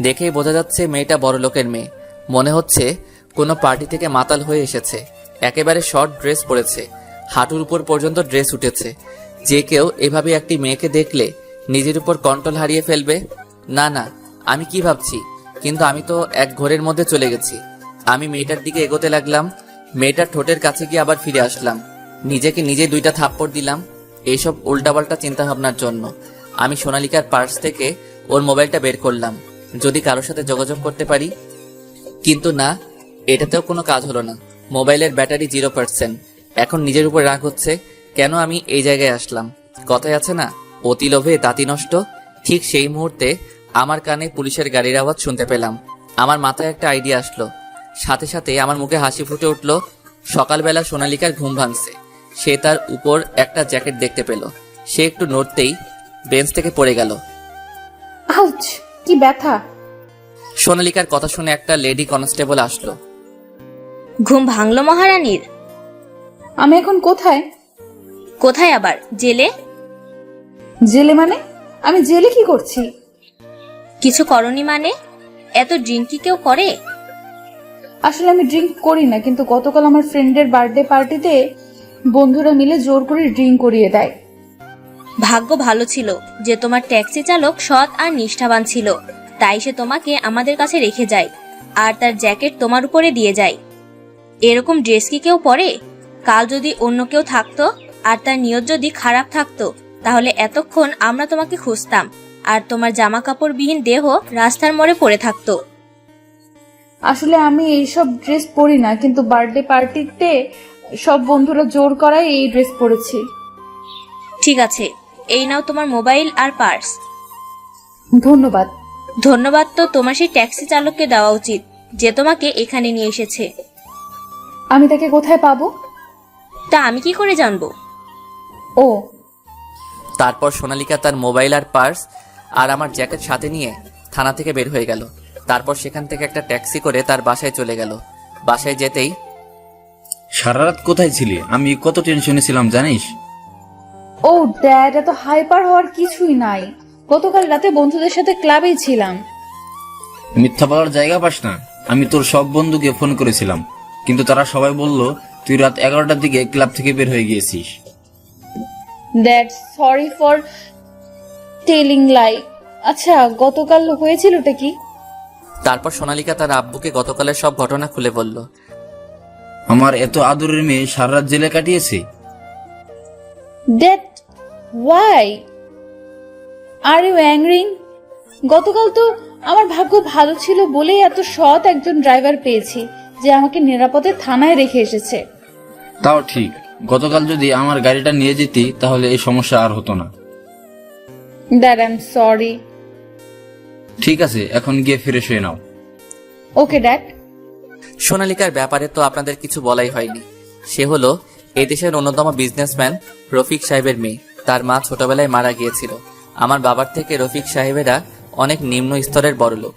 দেখেই বোঝা যাচ্ছে মেয়েটা বড় লোকের মেয়ে। মনে হচ্ছে কোনো পার্টি থেকে মাতাল হয়ে এসেছে। একেবারে শর্ট ড্রেস পরেছে, হাঁটুর উপর পর্যন্ত ড্রেস উঠেছে। যে কেউ এভাবে একটি মেয়েকে দেখলে নিজের উপর কন্ট্রোল হারিয়ে ফেলবে। না না, আমি কি ভাবছি, কিন্তু আমি তো এক ঘোরের মধ্যে চলে গেছি। আমি মেয়েটার দিকে এগোতে লাগলাম। মেয়েটার ঠোঁটের কাছে গিয়ে আবার ফিরে আসলাম। নিজেকে নিজে 2টা থাপ্পড় দিলাম এইসব উল্টাপাল্টা চিন্তা ভাবনার জন্য। আমি সোনালিকার পার্স থেকে ওর মোবাইলটা বের করলাম, যদি কারোর সাথে যোগাযোগ করতে পারি। কিন্তু না, এটাতেও কোনো কাজ হলো না। মোবাইলের ব্যাটারি 0%। এখন নিজের উপর রাগ হচ্ছে, কেন আমি এই জায়গায় আসলাম। কথায় আছে না, অতি লোভে তাঁতি নষ্ট। ঠিক সেই মুহূর্তে আমার কানে পুলিশের গাড়ির আওয়াজ শুনতে পেলাম। আমার মাথায় একটা আইডিয়া আসলো, সাথে সাথে আমার মুখে হাসি ফুটে উঠল। সকালবেলা সোনালিকার ঘুম ভাঙছে। সে তার উপর একটা জ্যাকেট দেখতে পেল। সে একটু নড়তেই বেঞ্চ থেকে পড়ে গেল। আউচ, কি ব্যথা! সোনালিকার কথা শুনে একটা লেডি কনস্টেবল আসলো। ঘুম ভাঙলো মহারানীর? আমি এখন কোথায়? কোথায় আবার? জেলে? জেলে মানে? আমি জেলে কি করছি? কিছু করনি মানে? এত ড্রিঙ্ক কি কেউ করে? আসলে আমি ড্রিঙ্ক করি না, কিন্তু গতকাল আমার ফ্রেন্ডের বার্থডে পার্টিতে বন্ধুরা মিলে জোর করে ড্রিঙ্ক করিয়ে দেয়। ভাগ্য ভালো ছিল যে তোমার ট্যাক্সি চালক সৎ আর নিষ্ঠাবান ছিল, তাই সে তোমাকে আমাদের কাছে রেখে যায় আর তার জ্যাকেট তোমার উপরে দিয়ে যায়। এরকম ড্রেস কি কেউ পরে? কাল যদি অন্য কেউ থাকতো আর তার নিয়ত যদি খারাপ থাকতো, তাহলে এতক্ষণ আমরা তোমাকে খুঁজতাম আর তোমার জামা কাপড়বিহীন দেহ রাস্তার মোড়ে পড়ে থাকতো। আসলে আমি এইসব ড্রেস পরি না, কিন্তু বার্থডে পার্টিতে সব বন্ধুরা জোর করায় এই ড্রেস পরেছি। ঠিক আছে, এই নাও তোমার মোবাইল আর পার্স। ধন্যবাদ। ধন্যবাদ তো তোমার সেই ট্যাক্সি চালককে দেওয়া উচিত, যে তোমাকে এখানে নিয়ে এসেছে। আমি তাকে কোথায় পাবো? তা আমি কি করে জানবো? ও, তারপর সোনালিকা তার মোবাইল আর পার্স আর আমার জ্যাকেট সাথে নিয়ে থানা থেকে বের হয়ে গেল। তারপর সেখান থেকে একটা ট্যাক্সি করে তার বাসায় চলে গেল। বাসায় যেতেই, সারা রাত কোথায় ছিলি? আমি কত টেনশনে ছিলাম জানিস? ও ড্যাড, এত হাইপার হওয়ার কিছুই নাই। গতকাল রাতে বন্ধুদের সাথে ক্লাবেই ছিলাম। মিথ্যা বলার জায়গা পাস না। আমি তোর সব বন্ধুকে ফোন করেছিলাম, কিন্তু তারা সবাই বলল তুই রাত 11টার দিকে ক্লাব থেকে বের হয়ে গিয়েছিস। Dad, sorry for telling lie. আচ্ছা, গতকাল হয়েছিলটা কি? তারপর সোনালিকা তার আব্বুকে গতকালের সব ঘটনা খুলে বলল। আমার এত আদরের মেয়ে সারা রাত জেলে কাটিয়েছে। Dad, why are you angry? গতকাল তো আমার ভাগ্য ভালো ছিল বলেই এত সৎ একজন ড্রাইভার পেয়েছি যে আমাকে নিরাপদে থানায় রেখে এসেছে। তাও ঠিক, গতকাল যদি আমার গাড়িটা নিয়ে যেতি তাহলে এই সমস্যা আর হতো না। Dad, I am sorry. ঠিক আছে, এখন গিয়ে ফ্রেশ হয়ে নাও। Okay dad. সোনালিকার ব্যাপারে তো আপনাদের কিছু বলাই হয়নি। সে হলো এদেশের অন্যতম বিজনেসম্যান রফিক সাহেবের মেয়ে। তার মা ছোটবেলায় মারা গিয়েছিল। আমার বাবার থেকে রফিক সাহেবেরা অনেক নিম্ন স্তরের বড়লোক।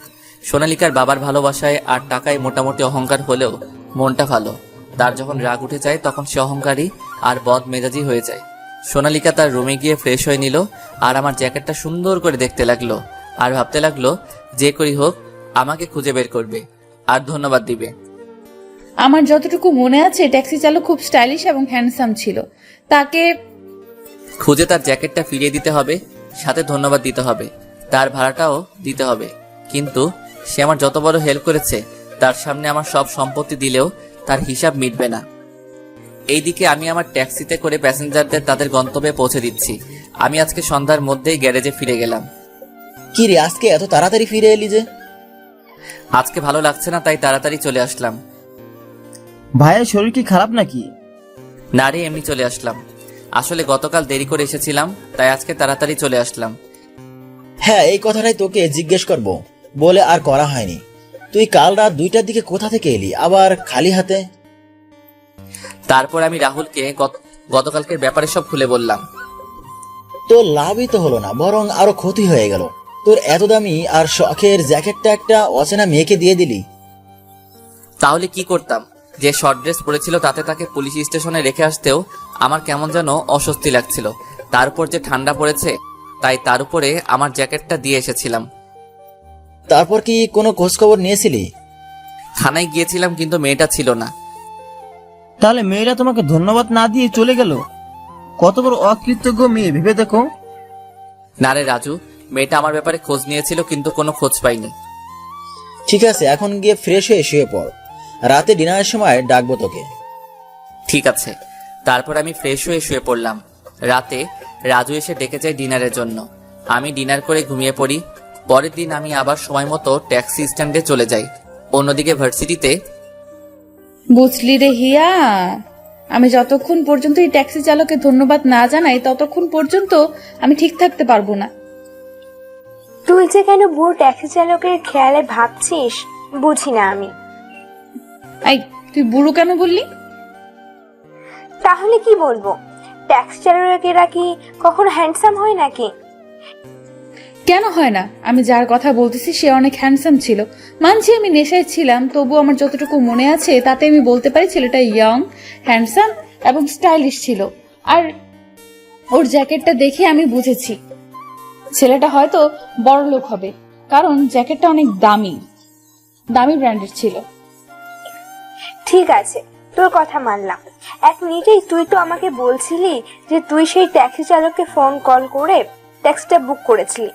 সোনালিকার বাবার ভালোবাসায় আর টাকায় মোটামুটি অহংকার হলেও মনটা ভালো। তার যখন রাগ উঠে যায় তখন সে অহংকারী আর বদ মেজাজি হয়ে যায়। সোনালিকা তার রুমে গিয়ে ফ্রেশ হয়ে নিল আর আমার জ্যাকেটটা সুন্দর করে দেখতে লাগলো আর ভাবতে লাগলো যে করি হোক আমাকে খুঁজে বের করবে আর ধন্যবাদ দিবে। আমার যতটুকু মনে আছে ট্যাক্সি চালক খুব স্টাইলিশ এবং হ্যান্ডসাম ছিল। তাকে খুঁজে তার জ্যাকেটটা ফিরিয়ে দিতে হবে, সাথে ধন্যবাদ দিতে হবে, তার ভাড়াটাও দিতে হবে। কিন্তু সে আমার যত বড় হেল্প করেছে তার সামনে আমার সব সম্পত্তি দিলেও তার হিসাব মিটবে না। এইদিকে আমি আমার ট্যাক্সিতে করে প্যাসেঞ্জারদের তাদের গন্তব্যে পৌঁছে দিচ্ছি। আমি আজকে সন্ধ্যার মধ্যেই গ্যারেজে ফিরে গেলাম। কি রে, আজকে এত তাড়াতাড়ি ফিরে এলি যে? আজকে ভালো লাগছে না তাই তাড়াতাড়ি চলে আসলাম। ভাইয়ের শরীর কি খারাপ নাকি? না রে, এমনি চলে আসলাম। আসলে গতকাল দেরি করে এসেছিলাম তাই আজকে তাড়াতাড়ি চলে আসলাম। হ্যাঁ, এই কথাটাই তোকে জিজ্ঞেস করব বলে আর করা হয়নি। তুই কাল রাত 2টার দিকে কোথা থেকে এলি, আবার খালি হাতে? তারপর আমি রাহুলকে গতকালকের ব্যাপারে সব খুলে বললাম। তোর লাভই তো হলো না, বরং আরো ক্ষতি হয়ে গেল। তোর এত দামি আর শখের জ্যাকেটটা একটা অচেনা মেয়েকে দিয়ে দিলি। তাহলে কি করতাম? যে শর্ট ড্রেস পরেছিল তাতে তাকে পুলিশ স্টেশনে রেখে আসতেও আমার কেমন যেন অস্বস্তি লাগছিল। তারপর যে ঠান্ডা পড়েছে তাই তার উপরে আমার জ্যাকেটটা দিয়ে এসেছিলাম। তারপর কি কোনো খোঁজ খবর নিয়েছিলি? থানায় গিয়েছিলাম কিন্তু মেয়েটা ছিল না। তাহলে মেয়েরা তোমাকে ধন্যবাদ না দিয়ে চলে গেল? কত বড় অকৃতজ্ঞ মেয়ে ভেবে দেখো। না রে রাজু, মেয়েটা আমার ব্যাপারে খোঁজ নিয়েছিল কিন্তু কোনো খোঁজ পাইনি। ঠিক আছে, এখন গিয়ে ফ্রেশ হয়ে শুয়ে পড়, রাতে ডিনারের সময় ডাকবো তোকে। ঠিক আছে। তারপর আমি ফ্রেশ হয়ে শুয়ে পড়লাম। রাতে রাজু এসে ডেকে যায় ডিনারের জন্য। আমি ডিনার করে ঘুমিয়ে পড়ি। পরের দিন আমি আবার সময় মতো ট্যাক্সি স্ট্যান্ডে চলে যাই। অন্যদিকে ভার্সিটিতে বুঝলি রে হিয়া, আমি যতক্ষণ পর্যন্ত এই ট্যাক্সি চালককে ধন্যবাদ না জানাই ততক্ষণ পর্যন্ত আমি ঠিক থাকতে পারবো না। তুই যে কেন বুড়ো ট্যাক্সি চালকের খেয়ালে ভাবছিস বুঝি না আমি। এই, তুই বুড়ো কেন বললি? তাহলে কি বলবো? ট্যাক্সি চালকেরা কি কখনো হ্যান্ডসাম হয় নাকি? কেন হয় না? আমি যার কথা বলতেছি সে অনেক হ্যান্ডসাম ছিল। মানছি আমি নেশায় ছিলাম, তবু আমার যতটুকু মনে আছে তাতে আমি বলতে পারি ছেলেটা ইয়ং, হ্যান্ডসাম এবং স্টাইলিশ ছিল। আর ওর জ্যাকেটটা দেখে আমি বুঝেছি ছেলেটা হয়তো বড় লোক হবে, কারণ জ্যাকেটটা অনেক দামি ব্র্যান্ডের ছিল। ঠিক আছে, তোর কথা মানলাম। 1 মিনিটেই তুই তো আমাকে বলছিলি যে তুই সেই ট্যাক্সি চালককে ফোন কল করে ট্যাক্সিটা বুক করেছিলি।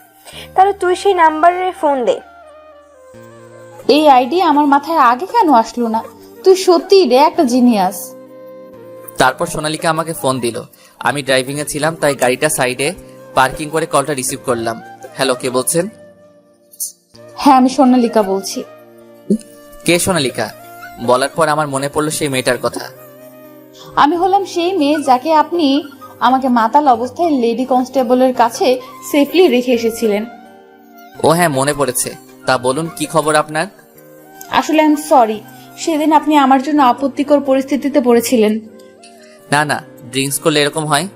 তাহলে তুই সেই নাম্বারে ফোন দে। এই আইডিয়া আমার মাথায় আগে কেন আসলো না? তুই সত্যি রে একটা জিনিয়াস। তারপর সোনালিকা আমাকে ফোন দিল। আমি ড্রাইভিং এ ছিলাম তাই গাড়িটা সাইডে পার্কিং করে কলটা রিসিভ করলাম। হ্যালো, কে বলছেন? হ্যাঁ, আমি সোনালিকা বলছি। কে সোনালিকা? বলার পর আমার মনে পড়লো সেই মেয়েটার কথা। আমি হলাম সেই মেয়ে যাকে আপনি আমাকে মাতাল অবস্থায় লেডি কনস্টেবলের কাছে সেফলি রেখে এসেছিলেন। ও হ্যাঁ, মনে পড়েছে। তা বলুন, কি খবর আপনার? আসলে আই এম সরি, সেদিন আপনি আমার জন্য আপত্তিকর পরিস্থিতিতে পড়েছিলেন। না না, ড্রিঙ্কস করলে এরকম হয়।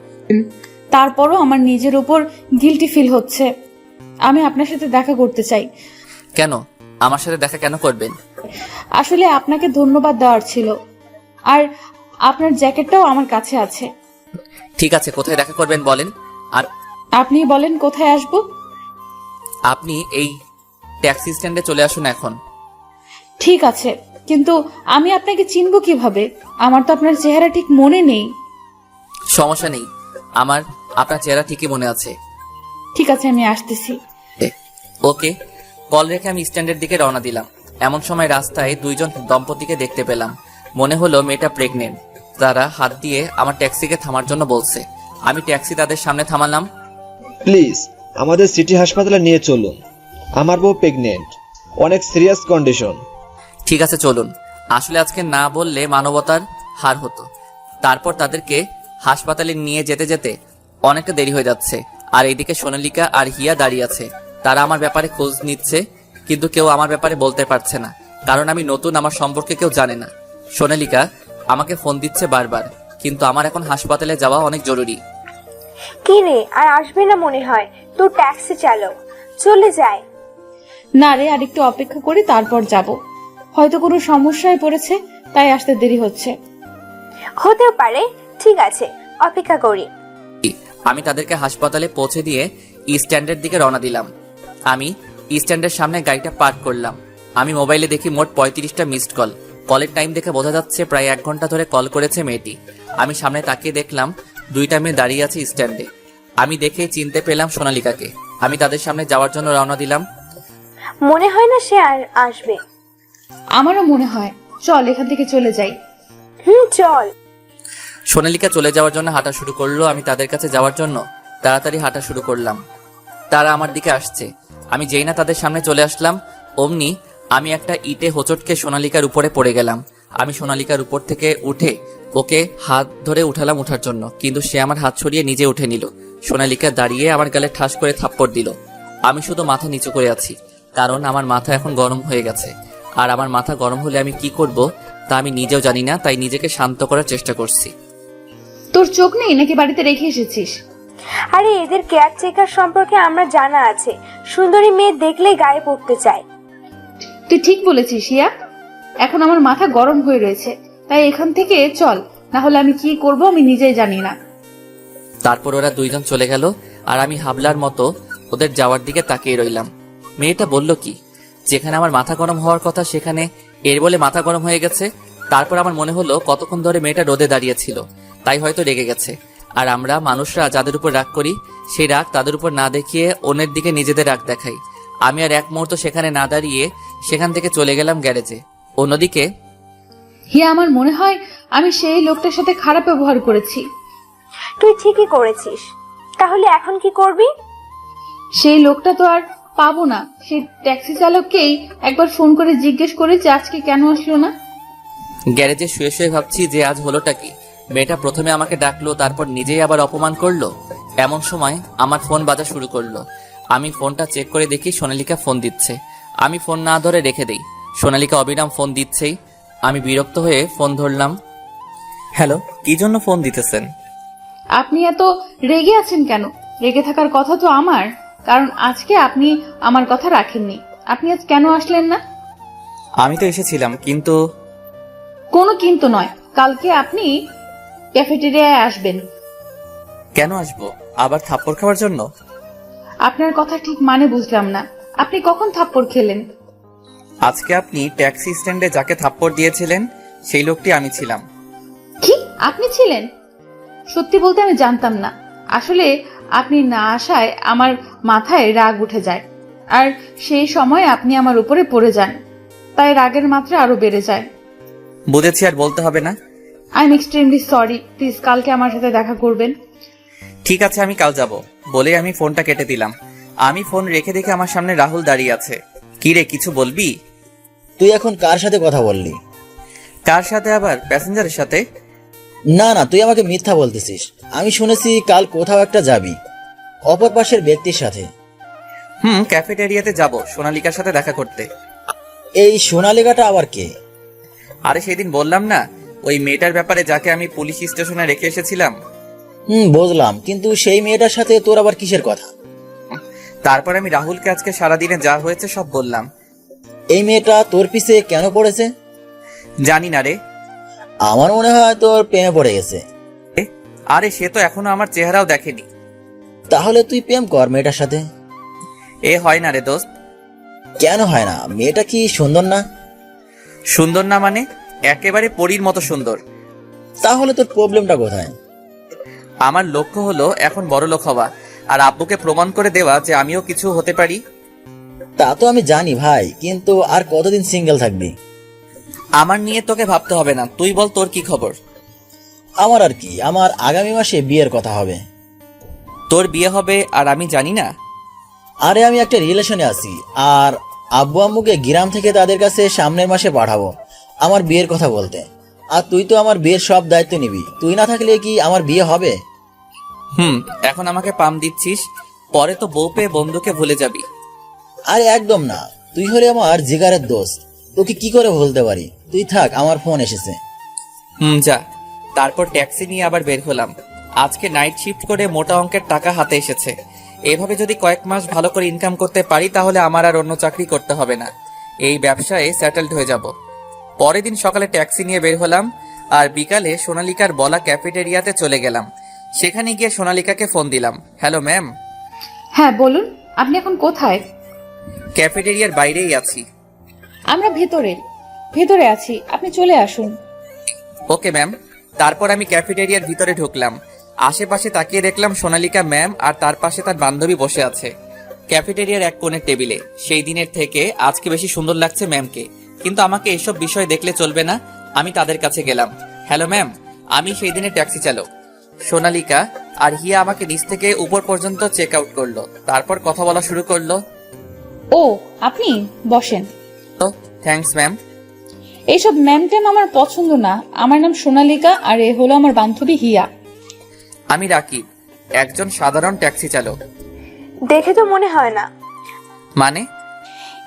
তারপরও আমার নিজের উপর গিল্টি ফিল হচ্ছে। আমি আপনার সাথে দেখা করতে চাই। কেন? আমার সাথে দেখা কেন করবেন? আসলে আপনাকে ধন্যবাদ দেওয়ার ছিল, আর আপনার জ্যাকেটটাও আমার কাছে আছে। ঠিক আছে, কোথায় দেখা করবেন বলেন। আর আপনি বলেন কোথায় আসব? আপনি এই ট্যাক্সি স্ট্যান্ডে চলে আসুন এখন। ঠিক আছে, কিন্তু আমি আপনাকে চিনব কিভাবে? আমার তো আপনার চেহারা ঠিক মনে নেই। সমস্যা নেই, আমার আপনার চেহারা ঠিকই মনে আছে। ঠিক আছে, আমি আসতেছি। ওকে। কল রেখে আমি স্ট্যান্ডের দিকে রওনা দিলাম। এমন সময় রাস্তায় 2জন দম্পতিকে দেখতে পেলাম। মনে হলো মেয়েটা প্রেগনেন্ট। তারা হাত দিয়ে আমার ট্যাক্সিকে থামার জন্য বলছে। আমি ট্যাক্সি তাদের সামনে থামালাম। প্লিজ আমাদের সিটি হাসপাতালে নিয়ে চলুন, আমার বউ প্রেগনেন্ট, অনেক সিরিয়াস কন্ডিশন। ঠিক আছে, চলুন। আসলে আজকে না বললে মানবতার হার হতো। তারপর তাদেরকে হাসপাতালে নিয়ে যেতে যেতে অনেকটা দেরি হয়ে যাচ্ছে। আর এইদিকে সোনালিকা আর হিয়া দাঁড়িয়ে আছে। তারা আমার ব্যাপারে খোঁজ নিচ্ছে কিন্তু কেউ আমার ব্যাপারে বলতে পারছে না। কারণ আমি নতুন, আমার সম্পর্কে কেউ জানে না। সোনালিকা আমাকে ফোন দিচ্ছে বারবার, কিন্তু আমার এখন হাসপাতালে যাওয়া অনেক জরুরি। কি রে, আর আসবে না মনে হয়? তোর ট্যাক্সি চালক চলে যায়। না রে, আরেকটু অপেক্ষা করি, তারপর যাব। হয়তো কোনো সমস্যায় পড়েছে, তাই আসতে দেরি হচ্ছে। হতেও পারে, ঠিক আছে, অপেক্ষা করি। আমি তাদেরকে হাসপাতালে পৌঁছে দিয়ে স্ট্যান্ডের দিকে রওনা দিলাম। আমি স্ট্যান্ডের সামনে গাড়িটা পার্ক করলাম। আমি মোবাইলে দেখি মোট 35টা মিসড কল। কলের টাইম দেখে বোঝা যাচ্ছে প্রায় 1 ঘন্টা ধরে কল করেছে মেয়েটি। আমি সামনে তাকিয়ে দেখলাম 2টা মেয়ে দাঁড়িয়ে আছে স্ট্যান্ডে। আমি দেখেই চিনতে পেলাম সোনালিকাকে। আমি তাদের সামনে যাওয়ার জন্য রওনা দিলাম। মনে হয় না সে আর আসবে। আমারও মনে হয়, চল এখান থেকে চলে যাই। চল। সোনালিকা চলে যাওয়ার জন্য হাঁটা শুরু করলো। আমি তাদের কাছে যাওয়ার জন্য তাড়াতাড়ি হাঁটা শুরু করলাম। তারা আমার দিকে আসছে। আমি যেই না তাদের সামনে চলে আসলাম, অমনি আমি একটা ইটে হোঁচটকে সোনালিকার উপরে পড়ে গেলাম। আমি সোনালিকার উপর থেকে উঠে ওকে হাত ধরে উঠালাম ওঠার জন্য, কিন্তু সে আমার হাত ছড়িয়ে নিজে উঠে নিল। সোনালিকা দাঁড়িয়ে আমার গালে ঠাস করে থাপ্পড় দিল। আমি শুধু মাথা নিচু করে আছি, কারণ আমার মাথা এখন গরম হয়ে গেছে। আর আমার মাথা গরম হলে আমি কি করব তা আমি নিজেও জানি না, তাই নিজেকে শান্ত করার চেষ্টা করছি। তোর চোখ নেই নাকি বাড়িতে রেখে এসেছিস? আরে এদের কেয়ারটেকার সম্পর্কে আমরা জানা আছে, সুন্দরী মেয়ে দেখলেই গায়ে পড়তে চায়। তুই ঠিক বলেছিস ইয়া, এখন আমার মাথা গরম হয়ে রয়েছে, তাই এখান থেকে চল, না হলে আমি কি করব আমি নিজেই জানি না। তারপর ওরা 2জন চলে গেল, আর আমি হাবলার মতো ওদের যাওয়ার দিকে তাকিয়ে রইলাম। মেয়েটা বলল কি, যেখানে আমার মাথা গরম হওয়ার কথা সেখানে এর বলে মাথা গরম হয়ে গেছে। তারপর আমার মনে হলো কতক্ষণ ধরে মেয়েটা রোদে দাঁড়িয়েছিল, তাই হয়তো রেগে গেছে। আর আমরা মানুষরা যাদের উপর রাগ করি, সেই রাগ তাদের উপর না দেখিয়ে অন্যের দিকে নিজেদের রাগ দেখাই। আমি আর এক মুহূর্ত সেখানে না দাঁড়িয়ে সেখান থেকে চলে গেলাম গ্যারেজে। অন্যদিকে হিয়া, আমার মনে হয় আমি সেই লোকটার সাথে খারাপ ব্যবহার করেছি। তুই ঠিকই করেছিস। তাহলে এখন কি করবি? সেই লোকটা তো আর পাবো না। সেই ট্যাক্সি চালককেই একবার ফোন করে জিজ্ঞেস করে যে আজকে কেন আসলো না। গ্যারেজে শুয়ে শুয়ে ভাবছি যে আজ হলোটা কি। মেয়েটা প্রথমে আমাকে ডাকলো, তারপর নিজেই আবার অপমান করলো। এমন সময় আমার ফোন বাজা শুরু করলো। আমি ফোনটা চেক করে দেখি সোনালিকা ফোন দিচ্ছে। আমি ফোন না ধরে রেখে দেই। সোনালিকা অবিরাম ফোন দিচ্ছেই। আমি বিরক্ত হয়ে ফোন ধরলাম। হ্যালো, কি জন্য ফোন দিতেছেন? আপনি এত রেগে আছেন কেন? রেগে থাকার কথা তো আমার, কারণ আজকে আপনি আমার কথা রাখেননি। আপনি আজ কেন আসলেন না? আমি তো এসেছিলাম, কিন্তু কোনো কিন্তু নয়, কালকে আপনি ক্যাফেটেরিয়ায় আসবেন। কেন আসবো? আবার থাপ্পড় খাওয়ার জন্য? আপনার কথা ঠিক মানে বুঝলাম না। আপনি কখন থাপ্পড় খেলেন? আজকে আপনি ট্যাক্সি স্ট্যান্ডে যাকে থাপ্পড় দিয়েছিলেন সেই লোকটি আমি ছিলাম। কি, আপনি ছিলেন? সত্যি বলতে আমি জানতাম না। আসলে আপনি না আসায় আমার মাথায় রাগ উঠে যায়, আর সেই সময় আপনি আমার উপরে পড়ে যান, তাই রাগের মাত্রা আরো বেড়ে যায়। বুঝেছি, আর বলতে হবে না। I am extremely sorry. Please কালকে আমার সাথে দেখা করবেন। ঠিক আছে, আমি কাল যাব বলে আমি ফোনটা কেটে দিলাম। আমি ফোন রেখে দেখে আমার সামনে রাহুল দাঁড়িয়ে আছে। কি রে, কিছু বলবি? তুই এখন কার সাথে কথা বললি? কার সাথে আবার? প্যাসেঞ্জারের সাথে? না না, তুই আমাকে মিথ্যা বলতেছিস। আমি শুনেছি কাল কোথাও একটা যাবি, অপর পাশের ব্যক্তির সাথে। ক্যাফেটেরিয়াতে যাব সোনালিকার সাথে দেখা করতে। এই সোনালিকাটা আবার কে? আরে সেদিন বললাম না, ওই মেয়েটার ব্যাপারে, যাকে আমি পুলিশ স্টেশনে রেখে এসেছিলাম। বুঝলাম, কিন্তু সেই মেয়েটার সাথে তোর আবার কিসের কথা? তারপর আমি রাহুলকে আজকে সারাদিনে যা হয়েছে সব বললাম। এই মেয়েটা তোর পিছে কেন পড়েছে? জানি না রে। আমার মনে হয় তোর প্রেমে পড়ে গেছে। আরে সে তো এখনো আমার চেহারাও দেখেনি। তাহলে তুই প্রেম কর মেয়েটার সাথে। এ হয় না রে দোস্ত। কেন হয় না? মেয়েটা কি সুন্দর না? সুন্দর না মানে? একেবারে পরীর মতো সুন্দর। তাহলে তোর প্রবলেমটা কোথায়? আমার লক্ষ্য হলো এখন বড় লোক হওয়া, আর আব্বুকে প্রমাণ করে দেওয়া যে আমিও কিছু হতে পারি। তা তো আমি জানি ভাই, কিন্তু আর কতদিন সিঙ্গেল থাকবি? আমার নিয়ে তোকে ভাবতে হবে না, তুই বল তোর কি খবর? আমার আর কি, আমার আগামী মাসে বিয়ের কথা হবে। তোর বিয়ে হবে আর আমি জানি না? আরে আমি একটা রিলেশনে আছি, আর আব্বু আম্মুকে গ্রাম থেকে তাদের কাছে সামনের মাসে পাঠাবো আমার বিয়ের কথা বলতে। আর তুই তো আমার বিয়ের সব দায়িত্ব নিবি। তুই না থাকলে কি আমার বিয়ে হবে? এখন আমাকে পাম দিচ্ছিস, পরে তো বউ পেয়ে বন্ধুকে ভুলে যাবি। আরে একদম না, তুই হলে আমার জিগারের দোস্ত। তোকে কি করে বলতে পারি? তুই থাক, আমার ফোন এসেছে। যা। তারপর ট্যাক্সি নিয়ে আবার বের হলাম। আজকে নাইট শিফট করে মোটা অঙ্কের টাকা হাতে এসেছে। এভাবে যদি কয়েক মাস ভালো করে ইনকাম করতে পারি তাহলে আমার আর অন্য চাকরি করতে হবে না, এই ব্যবসায় সেটেলড হয়ে যাব। পরের দিন সকালে ট্যাক্সি নিয়ে বের হলাম আর বিকালে সোনালিকার বলা ক্যাফেটেরিয়াতে চলে গেলাম। সেখানে গিয়ে সোনালিকাকে ফোন দিলাম। Hello ma'am. হ্যাঁ বলুন, আপনি এখন কোথায়? ক্যাফেটেরিয়ার বাইরেই আছি। আমরা ভেতরে আছি, আপনি চলে আসুন। Okay ma'am. তারপর আমি ক্যাফেটেরিয়ার ভিতরে ঢুকলাম। আশেপাশে তাকিয়ে দেখলাম সোনালিকা ম্যাম আর তার পাশে তার বান্ধবী বসে আছে ক্যাফেটেরিয়ার এক কোণের টেবিলে। সেই দিনের থেকে আজকে বেশি সুন্দর লাগছে ম্যামকে, কিন্তু আমাকে এসব বিষয় দেখলে চলবে না। আমি তাদের কাছে গেলাম। হ্যালো ম্যাম, আমি সেই দিনের ট্যাক্সি চালক। সোনালিকা আর হিয়া আমাকে নিচ থেকে উপর পর্যন্ত চেক আউট করলো, তারপর কথা বলা শুরু করলো। ও আপনি বসেন। তো থ্যাঙ্কস ম্যাম। এইসব ম্যাম ট্যাম আমার পছন্দ না। আমার নাম সোনালিকা আর এ হলো আমার বান্ধবী হিয়া। আমি রাকিব, একজন সাধারণ ট্যাক্সি চালক। দেখে তো মনে হয় না। মানে?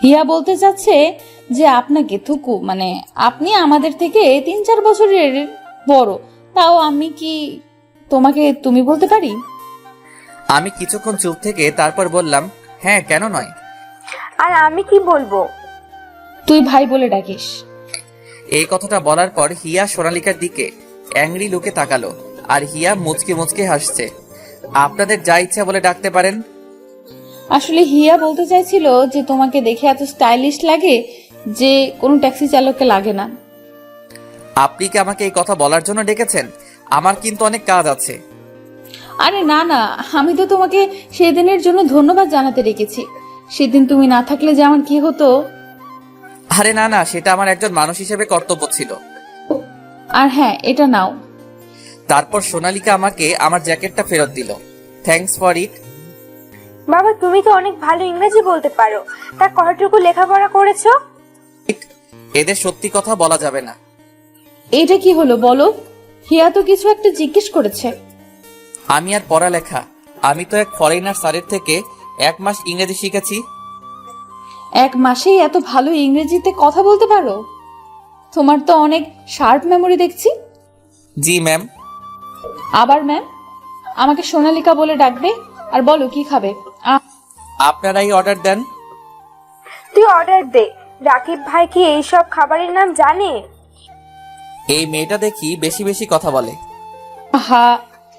হিয়া বলতে চাচ্ছে যে আপনাকে থুকু মানে আপনি আমাদের থেকে 3-4 বছরের বড়। তাও আমি কি তোমাকে তুমি বলতে পারি? আমি কিছুক্ষণ চুপ থেকে তারপর বললাম, হ্যাঁ কেন নয়। আর আমি কি বলবো? তুই ভাই বলে ডাকিস। এই কথাটা বলার পর হিয়া সোনালিকার দিকে অ্যাংরি লুকে তাকালো আর হিয়া মুচকে মুচকে হাসছে। আপনাদের যা ইচ্ছা বলে ডাকতে পারেন। আসলে হিয়া বলতে চাইছিল যে তোমাকে দেখে এত স্টাইলিশ লাগে যে কোনো ট্যাক্সি চালককে লাগে না। আপনি কি আমাকে এই কথা বলার জন্য ডেকেছেন? আমার কিন্তু অনেক কাজ আছে। আরে না না, আমি তো তোমাকে সেদিনের জন্য ধন্যবাদ জানাতে রেখেছি। সেদিন তুমি না থাকলে যে আমার কি হতো। আরে না না, সেটা আমার একজন মানুষ হিসেবে কর্তব্য ছিল। আর হ্যাঁ, এটা নাও। তারপর সোনালিকা আমাকে আমার জ্যাকেটটা ফেরত দিল। Thanks for it. বাবা তুমি তো অনেক ভালো ইংরেজি বলতে পারো, তা কতটুকু লেখাপড়া করেছো? এদের সত্যি কথা বলা যাবে না। এটা কি হলো বলো? হিয়া তো কিছু একটা জিজ্ঞেস করেছে। আমি আর পড়ালেখা, আমি তো এক ফরেনার স্যারের থেকে 1 মাস ইংরেজি শিখেছি। 1 মাসেই এত ভালো ইংরেজিতে কথা বলতে পারো? তোমার তো অনেক শার্প মেমোরি দেখছি। জি ম্যাম। আবার ম্যাম? আমাকে সোনালিকা বলে ডাকবে। আর বলো কি খাবে? আপনারাই অর্ডার দেন। তুই অর্ডার দে। রাকিব ভাই কি এইসব খাবারের নাম জানে? এই মেয়েটা দেখি বেশি বেশি কথা বলে। হা,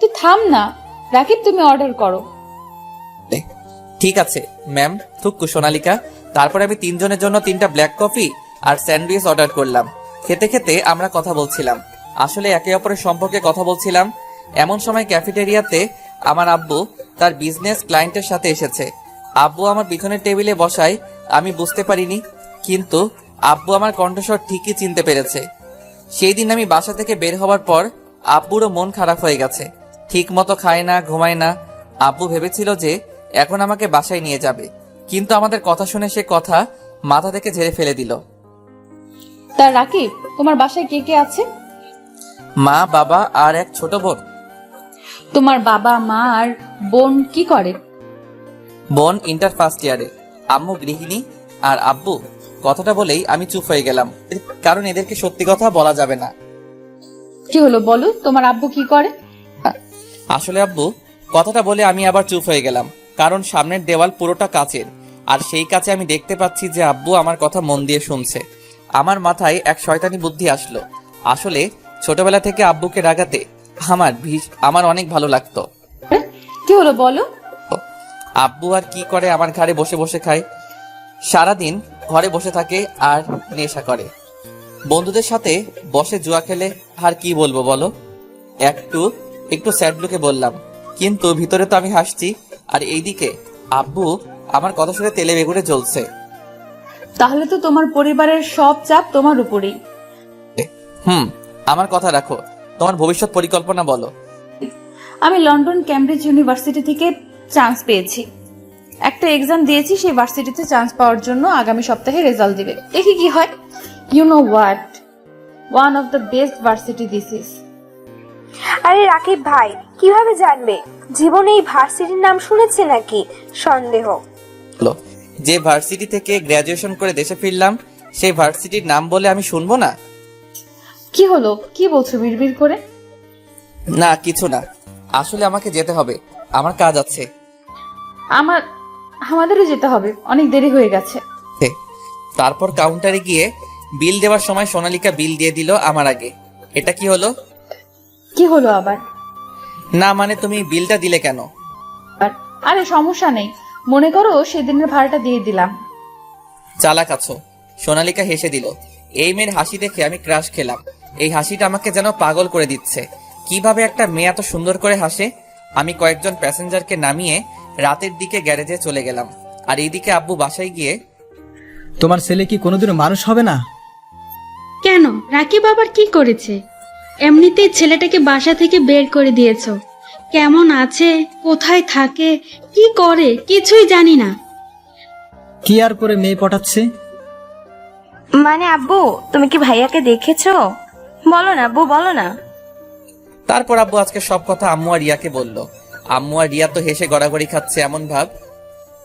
তুই থাম না। রাকিব তুমি অর্ডার করো। ঠিক আছে ম্যাম। থুকু সোনালিকা। তারপর আমি 3 জনের জন্য 3টা ব্ল্যাক কফি আর স্যান্ডউইচ অর্ডার করলাম। খেতে খেতে আমরা কথা বলছিলাম, আসলে একে অপরের সম্পর্কে কথা বলছিলাম। এমন সময় ক্যাফেটেরিয়াতে আমার আব্বু তার বিজনেস ক্লায়েন্টের সাথে এসেছে। আব্বু আমার পিছনের টেবিলে বসায় আমি বুঝতে পারিনি, কিন্তু আব্বু আমার কণ্ঠস্বর ঠিকই চিনতে পেরেছে। সেই দিন আমি বাসা থেকে বের হওয়ার পর আব্বুরও মন খারাপ হয়ে গেছে। ঠিক মতো খায় না, ঘুমায় না। আব্বু ভেবেছিল যে এখন আমাকে বাসায় নিয়ে যাবে, কিন্তু আমাদের কথা শুনে সে কথা মাথা থেকে ঝেড়ে ফেলে দিল। তা রাকিব, তোমার বাসায় কে কে আছে? মা, বাবা আর এক ছোট বোন। তোমার বাবা মা আর বোন কি করে? বোন ইন্টার ফার্স্ট ইয়ারে, আম্মু গৃহিণী আর আব্বু। কথাটা বলেই আমি চুপ হয়ে গেলাম, কারণ এদেরকে সত্যি কথা বলা যাবে না। কি হলো বলো, তোমার আব্বু কি করে? আসলে আব্বু, কথাটা বলে আমি আবার চুপ হয়ে গেলাম, কারণ সামনের দেওয়াল পুরোটা কাচের, আর সেই কাছে আমি দেখতে পাচ্ছি যে আব্বু আমার কথা মন দিয়ে শুনছে। আমার মাথায় এক শয়তানি বুদ্ধি আসলো। আসলে ছোটবেলা থেকে আব্বুকে রাগাতে আমার অনেক ভালো লাগতো। কি হলো বলো? আব্বু আর কি করে, আমার ঘরে বসে বসে খায়, সারাদিন ঘরে বসে থাকে আর নেশা করে। বন্ধুদের সাথে বসে জুয়া খেলে। আর কি বলবো বলো? একটু স্যাড লুকে বললাম, কিন্তু ভিতরে তো আমি হাসছি। আর এইদিকে আব্বু আমার কথা শুনে তেলে বেগুনে জ্বলছে। তাহলে তো তোমার পরিবারের সব চাপ তোমার উপরেই। আমার কথা রাখো, তোমার ভবিষ্যৎ পরিকল্পনা বলো। আমি লন্ডন ক্যামব্রিজ ইউনিভার্সিটি থেকে চান্স পেয়েছি। একটা এক্সাম দিয়েছি, সেই ভার্সিটিতে চান্স পাওয়ার জন্য আগামী সপ্তাহে রেজাল্ট দিবে। দেখি কি হয়। You know what, one of the best varsity this is. আরে রাকিব ভাই, কিভাবে জানবে? জীবনে এই ভার্সিটির নাম শুনেছে নাকি? সন্দেহ। যে ভার্সিটি থেকে গ্র্যাজুয়েশন করে দেশে ফিরলাম, সেই ভার্সিটির নাম বলে আমি শুনবো না? কি হলো, কি বলছো বিড়বিড় করে? না কিছু না, আসলে আমাকে যেতে হবে, আমার কাজ আছে। আমাদেরও যেতে হবে, অনেক দেরি হয়ে গেছে। তারপর কাউন্টারে গিয়ে বিল দেওয়ার সময় সোনালিকা বিল দিয়ে দিল আমার আগে। এটা কি হলো? কি হলো আবার? না মানে তুমি বিলটা দিলে কেন? আরে সমস্যা নেই, মনে করো সেদিনের ভাড়াটা দিয়ে দিলাম। চালাক আছো। সোনালিকা হেসে দিল। এই মেয়ের হাসি দেখে আমি ক্রাশ খেলাম। এই হাসিটা আমাকে যেন পাগল করে দিচ্ছে। কিভাবে একটা মেয়ে এত সুন্দর করে হাসে? আমি কয়েকজন প্যাসেঞ্জারকে নামিয়ে রাতের দিকে গ্যারেজে চলে গেলাম। আর এইদিকে আব্বু বাসায় গিয়ে, তোমার ছেলে কি কোনোদিনও মানুষ হবে না? কেন, রাকিব আবার কি করেছে? এমনিতেই ছেলেটাকে বাসা থেকে বের করে দিয়েছো। কেমন আছে, কোথায় থাকে, কি করে কিছুই জানি না। কি আর করে মেয়ে পটাচ্ছে? মানে আব্বু, তুমি কি ভাইয়াকে দেখেছো? বলো না আব্বু, বলো না। তারপর আব্বু আজকে সব কথা আম্মু আর রিয়াকে বলল। আম্মু আর রিয়া তো হেসে গড়াগড়ি খাচ্ছে এমন ভাব।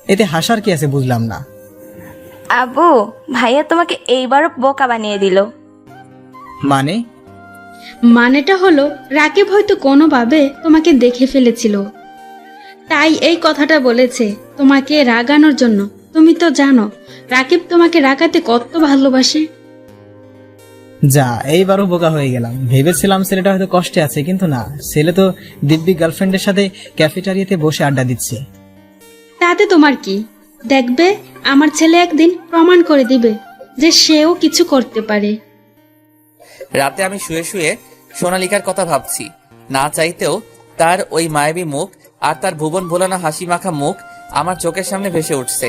এতে হাসার কি আছে বুঝলাম না। আব্বু, ভাইয়া তোমাকে এইবারও বোকা বানিয়ে দিল। মানে? মানেটা হলো রাকিব হয়তো কোনোভাবে তোমাকে দেখে ফেলেছিল, তাই এই কথাটা বলেছে তোমাকে রাগানোর জন্য। তুমি তো জানো রাকিব তোমাকে রাগাতে কত ভালোবাসে। যা, এইবারও বোকা হয়ে গেলাম। ভেবেছিলাম ছেলেটা হয়তো কষ্টে আছে, কিন্তু না, ছেলে তো দিব্যি গার্লফ্রেন্ডের সাথে ক্যাফেটারিয়াতে বসে আড্ডা দিচ্ছে। তাতে তোমার কি? দেখবে আমার ছেলে একদিন প্রমাণ করে দিবে যে সেও কিছু করতে পারে। রাতে আমি শুয়ে শুয়ে সোনালিকার কথা ভাবছি। না চাইতেও তার ওই মায়াবী মুখ আর তার ভুবন ভোলানো হাসি মাখা মুখ আমার চোখের সামনে ভেসে উঠছে।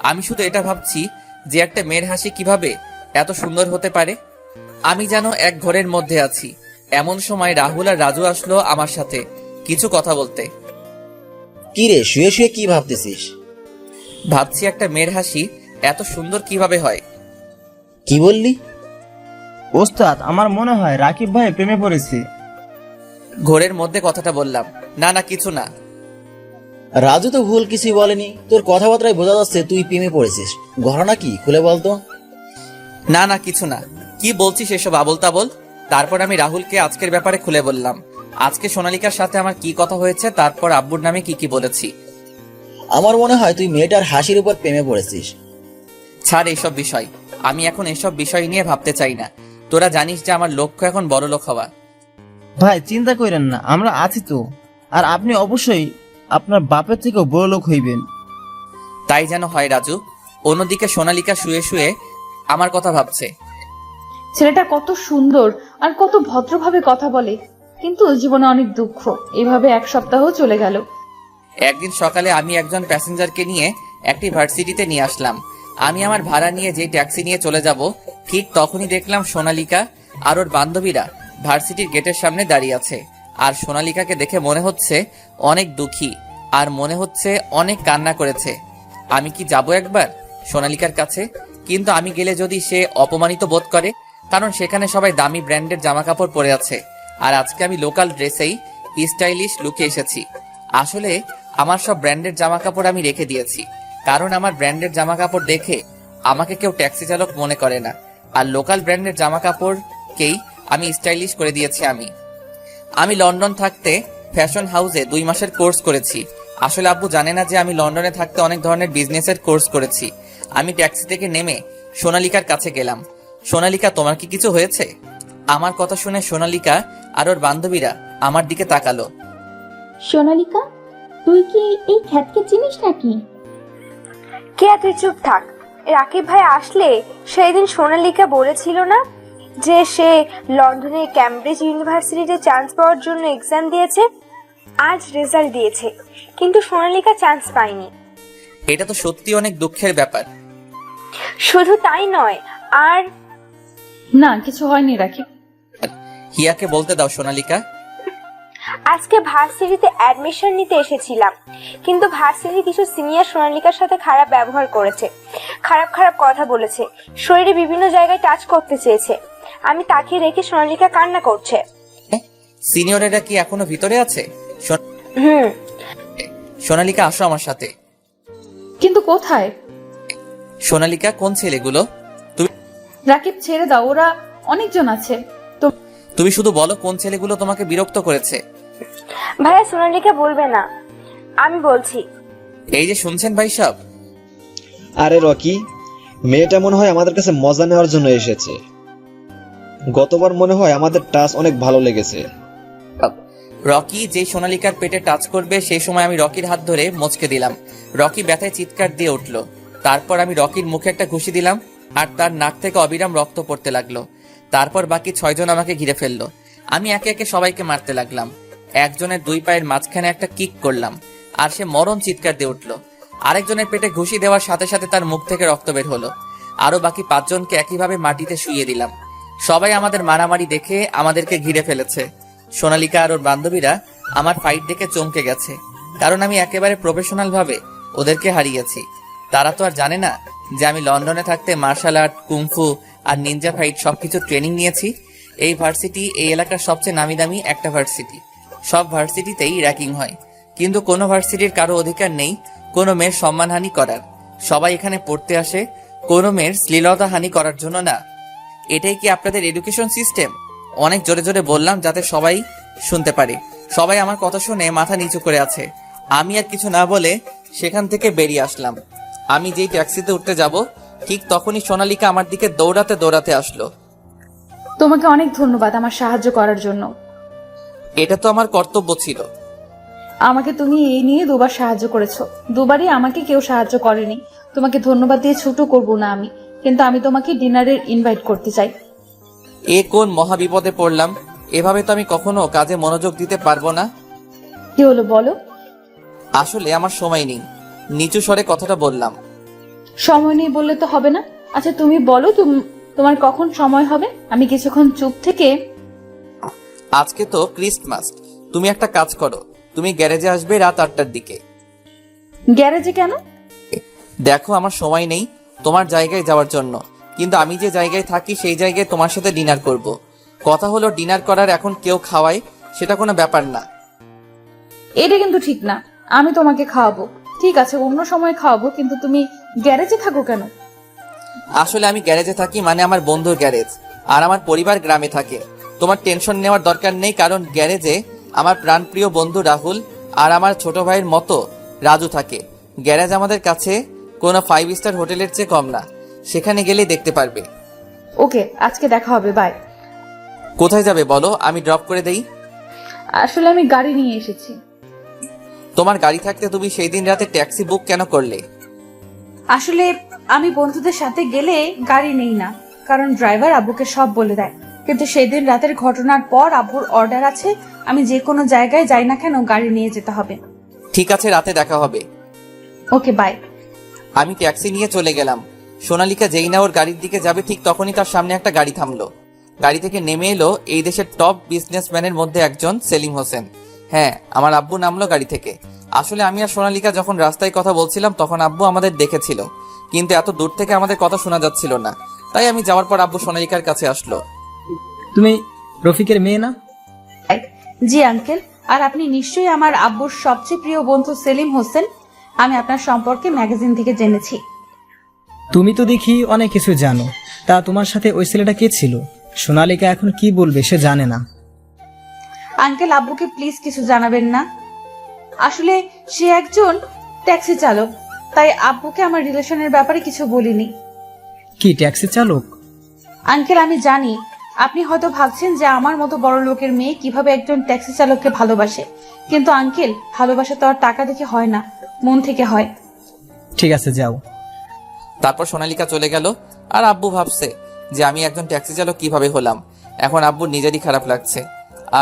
আমি শুধু এটা ভাবছি যে একটা মেয়ের হাসি কিভাবে এত সুন্দর হতে পারে। আমি যেন এক ঘরের মধ্যে আছি। এমন সময় রাহুল আর রাজু আসলো আমার সাথে কিছু কথা বলতে। কি রে, শুয়ে শুয়ে কি ভাবতেছিস? ভাবছি একটা মেয়ের হাসি এত সুন্দর কিভাবে হয়। কি বললি? ওস্তাদ, আমার মনে হয় রাকিব ভাই প্রেমে পড়েছে। ঘোরের মধ্যে কথাটা বললাম। না না কিছু না। রাজু তো ভুল কিছুই বলেনি। তোর কথাবার্তায় বোঝা যাচ্ছে তুই প্রেমে পড়েছিস। ঘটনা কি খুলে বলতো? না না কিছু না। কি বলছিস এসব আবল তাবল? তারপর আমি রাহুলকে আজকের ব্যাপারে খুলে বললাম। আজকে সোনালিকার সাথে আমার কি কথা হয়েছে, তারপর আব্বুর নামে কি কি বলেছি। আমার মনে হয় তুই মেয়েটার হাসির উপর প্রেমে পড়েছিস। ছাড় এইসব বিষয়, আমি এখন এসব বিষয় নিয়ে ভাবতে চাই না। তোরা জানিস যে আমার লক্ষ্য এখন বড় লোক হওয়া। ভাই চিন্তা করেন না, আমরা আছি তো। আর আপনি অবশ্যই আপনার বাপের থেকেও বড় লোক হইবেন। তাই যেন হয় রাজু। অন্যদিকে সোনালিকা শুয়ে শুয়ে আমার কথা ভাবছে। ছেলেটা কত সুন্দর আর কত ভদ্রভাবে কথা বলে, কিন্তু জীবনে অনেক দুঃখ। এভাবে এক সপ্তাহ চলে গেল। একদিন সকালে আমি একজন প্যাসেঞ্জারকে নিয়ে একটি ভার্সিটিতে নিয়ে আসলাম। আমি আমার ভাড়া নিয়ে যে ট্যাক্সি নিয়ে চলে যাব, ঠিক তখনই দেখলাম সোনালিকা আর ওর বান্ধবীরা ভার্সিটির গেটের সামনে দাঁড়িয়ে আছে। আর সোনালিকাকে দেখে মনে হচ্ছে অনেক দুঃখী, আর মনে হচ্ছে অনেক কান্না করেছে। আমি কি যাব একবার সোনালিকার কাছে? কিন্তু আমি গেলে যদি সে অপমানিত বোধ করে, কারণ সেখানে সবাই দামি ব্র্যান্ডের জামা কাপড় পরে আছে, আর আজকে আমি লোকাল ড্রেসেই স্টাইলিশ লুকে এসেছি। আসলে আমার সব ব্র্যান্ডের জামা কাপড় আমি রেখে দিয়েছি, কারণ আমার ব্র্যান্ডের জামা কাপড় দেখে আমাকে কেউ ট্যাক্সি চালক মনে করে না, আর লোকাল ব্র্যান্ডের জামা কাপড়কেই আমি স্টাইলিশ করে দিয়েছি। আমি লন্ডন থাকতে ফ্যাশন হাউসে 2 মাসের কোর্স করেছি। আসলে আব্বু জানে না যে আমি লন্ডনে থাকতে অনেক ধরনের বিজনেসের কোর্স করেছি। আমি ট্যাক্সি থেকে নেমে সোনালিকার কাছে গেলাম। সোনালিকা, তোমার কি কিছু হয়েছে? আমার কথা শুনে সোনালিকা আর ওর বান্ধবীরা আমার দিকে তাকালো। সোনালিকা, তুই কি এই খ্যাতকে চিনিস নাকি? কে, তুই চুপ থাক। রাকিব ভাই আসলে সেই দিন সোনালিকা বলেছিল না যে সে লন্ডনের ক্যামব্রিজ ইউনিভার্সিটিতে চান্স পাওয়ার জন্য এক্সাম দিয়েছে। আজ রেজাল্ট দিয়েছে, কিন্তু সোনালিকা চান্স পায়নি। এটা তো সত্যি অনেক দুঃখের ব্যাপার। শুধু তাই নয়, আর না, কিছু হয়নি রাকিব। হিয়াকে বলতে দাও সোনালিকা। আজকে ভার্সিটিতে অ্যাডমিশন নিতে এসেছিলাম, কিন্তু ভার্সিটির কিছু সিনিয়র সোনালিকার সাথে খারাপ ব্যবহার করেছে, খারাপ খারাপ কথা বলেছে, শরীরে বিভিন্ন জায়গায় টাচ করতে চেয়েছে। আমি তাকিয়ে রেখে সোনালিকা কান্না করছে। সিনিয়রেরা কি এখনো ভিতরে আছে? সোনালিকা, আসো আমার সাথে। কিন্তু কোথায়? সোনালিকা, কোন ছেলেগুলো? রাকিব ছেড়ে দাও, ওরা অনেকজন আছে। তুমি শুধু বলো কোন ছেলেগুলো তোমাকে বিরক্ত করেছে। ভাইয়া সোনালিকা বলবে না, আমি বলছি। এই যে শুনছেন ভাই সাহেব, আরে রকি, মেয়েটা মনে হয় আমাদের কাছে মজা নেওয়ার জন্য এসেছে। গতবার মনে হয় আমাদের টাচ অনেক ভালো লেগেছে। রকি যে সোনালিকার পেটে টাচ করবে সেই সময় আমি রকির হাত ধরে মচকে দিলাম। রকি ব্যথায় চিৎকার দিয়ে উঠল। তারপর আমি রকির মুখে একটা ঘুষি দিলাম আর তার নাক থেকে অবিরাম রক্ত পড়তে লাগলো। তারপর বাকি 6 জন আমাকে ঘিরে ফেললো। আমি একে একে সবাইকে মারতে লাগলাম। একজনের 2 পায়ের মাঝখানে একটা কিক করলাম আর সে মরণ চিৎকার দিয়ে উঠল। আরেকজনের পেটে ঘুষি দেওয়ার সাথে সাথে তার মুখ থেকে রক্ত বের হলো। আরো বাকি 5 জনকে একইভাবে মাটিতে শুইয়ে দিলাম। সবাই আমাদের মারামারি দেখে আমাদেরকে ঘিরে ফেলেছে। সোনালিকা আর ওর বান্ধবীরা আমার ফাইট দেখে চমকে গেছে, কারণ আমি একেবারে প্রফেশনাল ভাবে ওদেরকে হারিয়েছি। তারা তো আর জানে না যে আমি লন্ডনে থাকতে মার্শাল আর্ট, কুংফু আর নিনজা ফাইট সবকিছু ট্রেনিং নিয়েছি। এই ভার্সিটি এই এলাকার সবচেয়ে নামি দামি একটা ভার্সিটি। সব ভার্সিটিতেই র্যাকিং হয়, কিন্তু কোনো ভার্সিটির কারো অধিকার নেই কোনো মেয়ের সম্মানহানি করার। সবাই এখানে পড়তে আসে কোনো মেয়ের শ্লীলতাহানি করার জন্য না। এটাই কি আপনাদের এডুকেশন সিস্টেম? অনেক জোরে জোরে বললাম যাতে সবাই শুনতে পারে। সবাই আমার কথা শুনে মাথা নিচু করে আছে। আমি আর কিছু না বলে সেখান থেকে বেরিয়ে আসলাম। আমি যেই ট্যাক্সিতে উঠতে যাব ঠিক তখনই সোনালিকা আমার দিকে দৌড়াতে দৌড়াতে আসলো। তোমাকে অনেক ধন্যবাদ আমার সাহায্য করার জন্য। এটা তো আমার কর্তব্য ছিল। আমাকে তুমি এই নিয়ে 2বার সাহায্য করেছো, 2বারই আমাকে কেউ সাহায্য করেনি। তোমাকে ধন্যবাদ দিয়ে ছোট করব না আমি, কিন্তু আমি তোমাকে ডিনারের ইনভাইট করতে চাই। এ কোন মহাবিপদে পড়লাম! এভাবে তো আমি কখনো কাজে মনোযোগ দিতে পারবো না। কি হলো বলো? আসলে আমার সময় নেই, নিচু স্বরে কথাটা বললাম। সময় নেই বললে তো হবে না। আচ্ছা তুমি বলো তোমার কখন সময় হবে, আমি কিছুক্ষণ চুপ থেকে। আজকে তো ক্রিসমাস, তুমি একটা কাজ করো, তুমি গ্যারেজে আসবে রাত 8টার দিকে। গ্যারেজে কেন? দেখো আমার সময় নেই তোমার জায়গায় যাওয়ার জন্য, কিন্তু আমি যে জায়গায় থাকি সেই জায়গায় তোমার সাথে ডিনার করব। কথা হলো ডিনার করার এখন কেউ খাওয়ায় সেটা কোনো ব্যাপার না। এটা কিন্তু ঠিক না, আমি তোমাকে খাওয়াবো। ঠিক আছে অন্য সময় খাওয়াবো, কিন্তু তুমি গ্যারেজে থাকো কেন? আসলে আমি গ্যারেজে থাকি মানে আমার বন্ধুর গ্যারেজ, আর আমার পরিবার গ্রামে থাকে। তোমার টেনশন নেওয়ার দরকার নেই, কারণ গ্যারেজে আমার প্রাণপ্রিয় বন্ধু রাহুল আর আমার ছোট ভাইয়ের মতো রাজু থাকে। গ্যারেজ আমাদের কাছে কোনো 5 স্টার হোটেলের চেয়ে কম না, সেখানে গেলেই দেখতে পারবে। ওকে আজকে দেখা হবে, বাই। কোথায় যাবে বলো, আমি ড্রপ করে দেই। আসলে আমি গাড়ি নিয়ে এসেছি। তোমার গাড়ি থাকতে তুমি সেই দিন রাতে ট্যাক্সি বুক কেন করলে? আসলে আমি বন্ধুদের সাথে গেলে গাড়ি নেই না, কারণ ড্রাইভার আব্বুকে সব বলে দেয়। কিন্তু সেদিন রাতের ঘটনার পর আব্বুর অর্ডার আছে, আমি যে কোনো জায়গায় যাই না কেন গাড়ি নিয়ে যেতে হবে। ঠিক আছে, রাতে দেখা হবে। Okay bye. আমি ট্যাক্সি নিয়ে চলে গেলাম। সোনালিকা যেই না ওর গাড়ির দিকে যাবে ঠিক তখনই তার সামনে একটা গাড়ি থামলো। গাড়ি থেকে নেমে এলো এই দেশের টপ বিজনেসম্যানের মধ্যে একজন সেলিম হোসেন। হ্যাঁ, আমার আব্বু নামলো গাড়ি থেকে। আসলে আমি আর সোনালিকা যখন রাস্তায় কথা বলছিলাম তখন আব্বু আমাদের দেখেছিল, কিন্তু এত দূর থেকে আমাদের কথা শোনা যাচ্ছিল না। তাই আমি যাওয়ার পর আব্বু সোনালিকার কাছে আসলো। তুমি রফিকের মেয়ে না? জি আঙ্কেল, আর আপনি নিশ্চয়ই আমার আব্বুর সবচেয়ে প্রিয় বন্ধু সেলিম হোসেন। আমি আপনার সম্পর্কে ম্যাগাজিন থেকে জেনেছি। তুমি তো দেখি অনেক কিছু জানো। তা তোমার সাথে ওই ছেলেটা কে ছিল? সোনালিকা এখন কি বলবে সে জানে না। আঙ্কেল আব্বুকে প্লিজ কিছু জানাবেন না। আসলে সে একজন ট্যাক্সি চালক, তাই আব্বুকে আমার রিলেশনের ব্যাপারে কিছু বলিনি। কি ট্যাক্সি চালক? আঙ্কেল আমি জানি আপনি হয়তো ভাবছেন যে আমার মতো বড় লোকের মেয়ে কিভাবে একজন ট্যাক্সি চালককে ভালোবাসে, কিন্তু আঙ্কেল ভালোবাসা তো আর টাকা দেখে হয় না, মন থেকে হয়। ঠিক আছে যাও। তারপর সোনালিকা চলে গেল, আর আব্বু ভাবছে যে আমি একজন ট্যাক্সি চালক কিভাবে হলাম। এখন আব্বুর নিজেরই খারাপ লাগছে।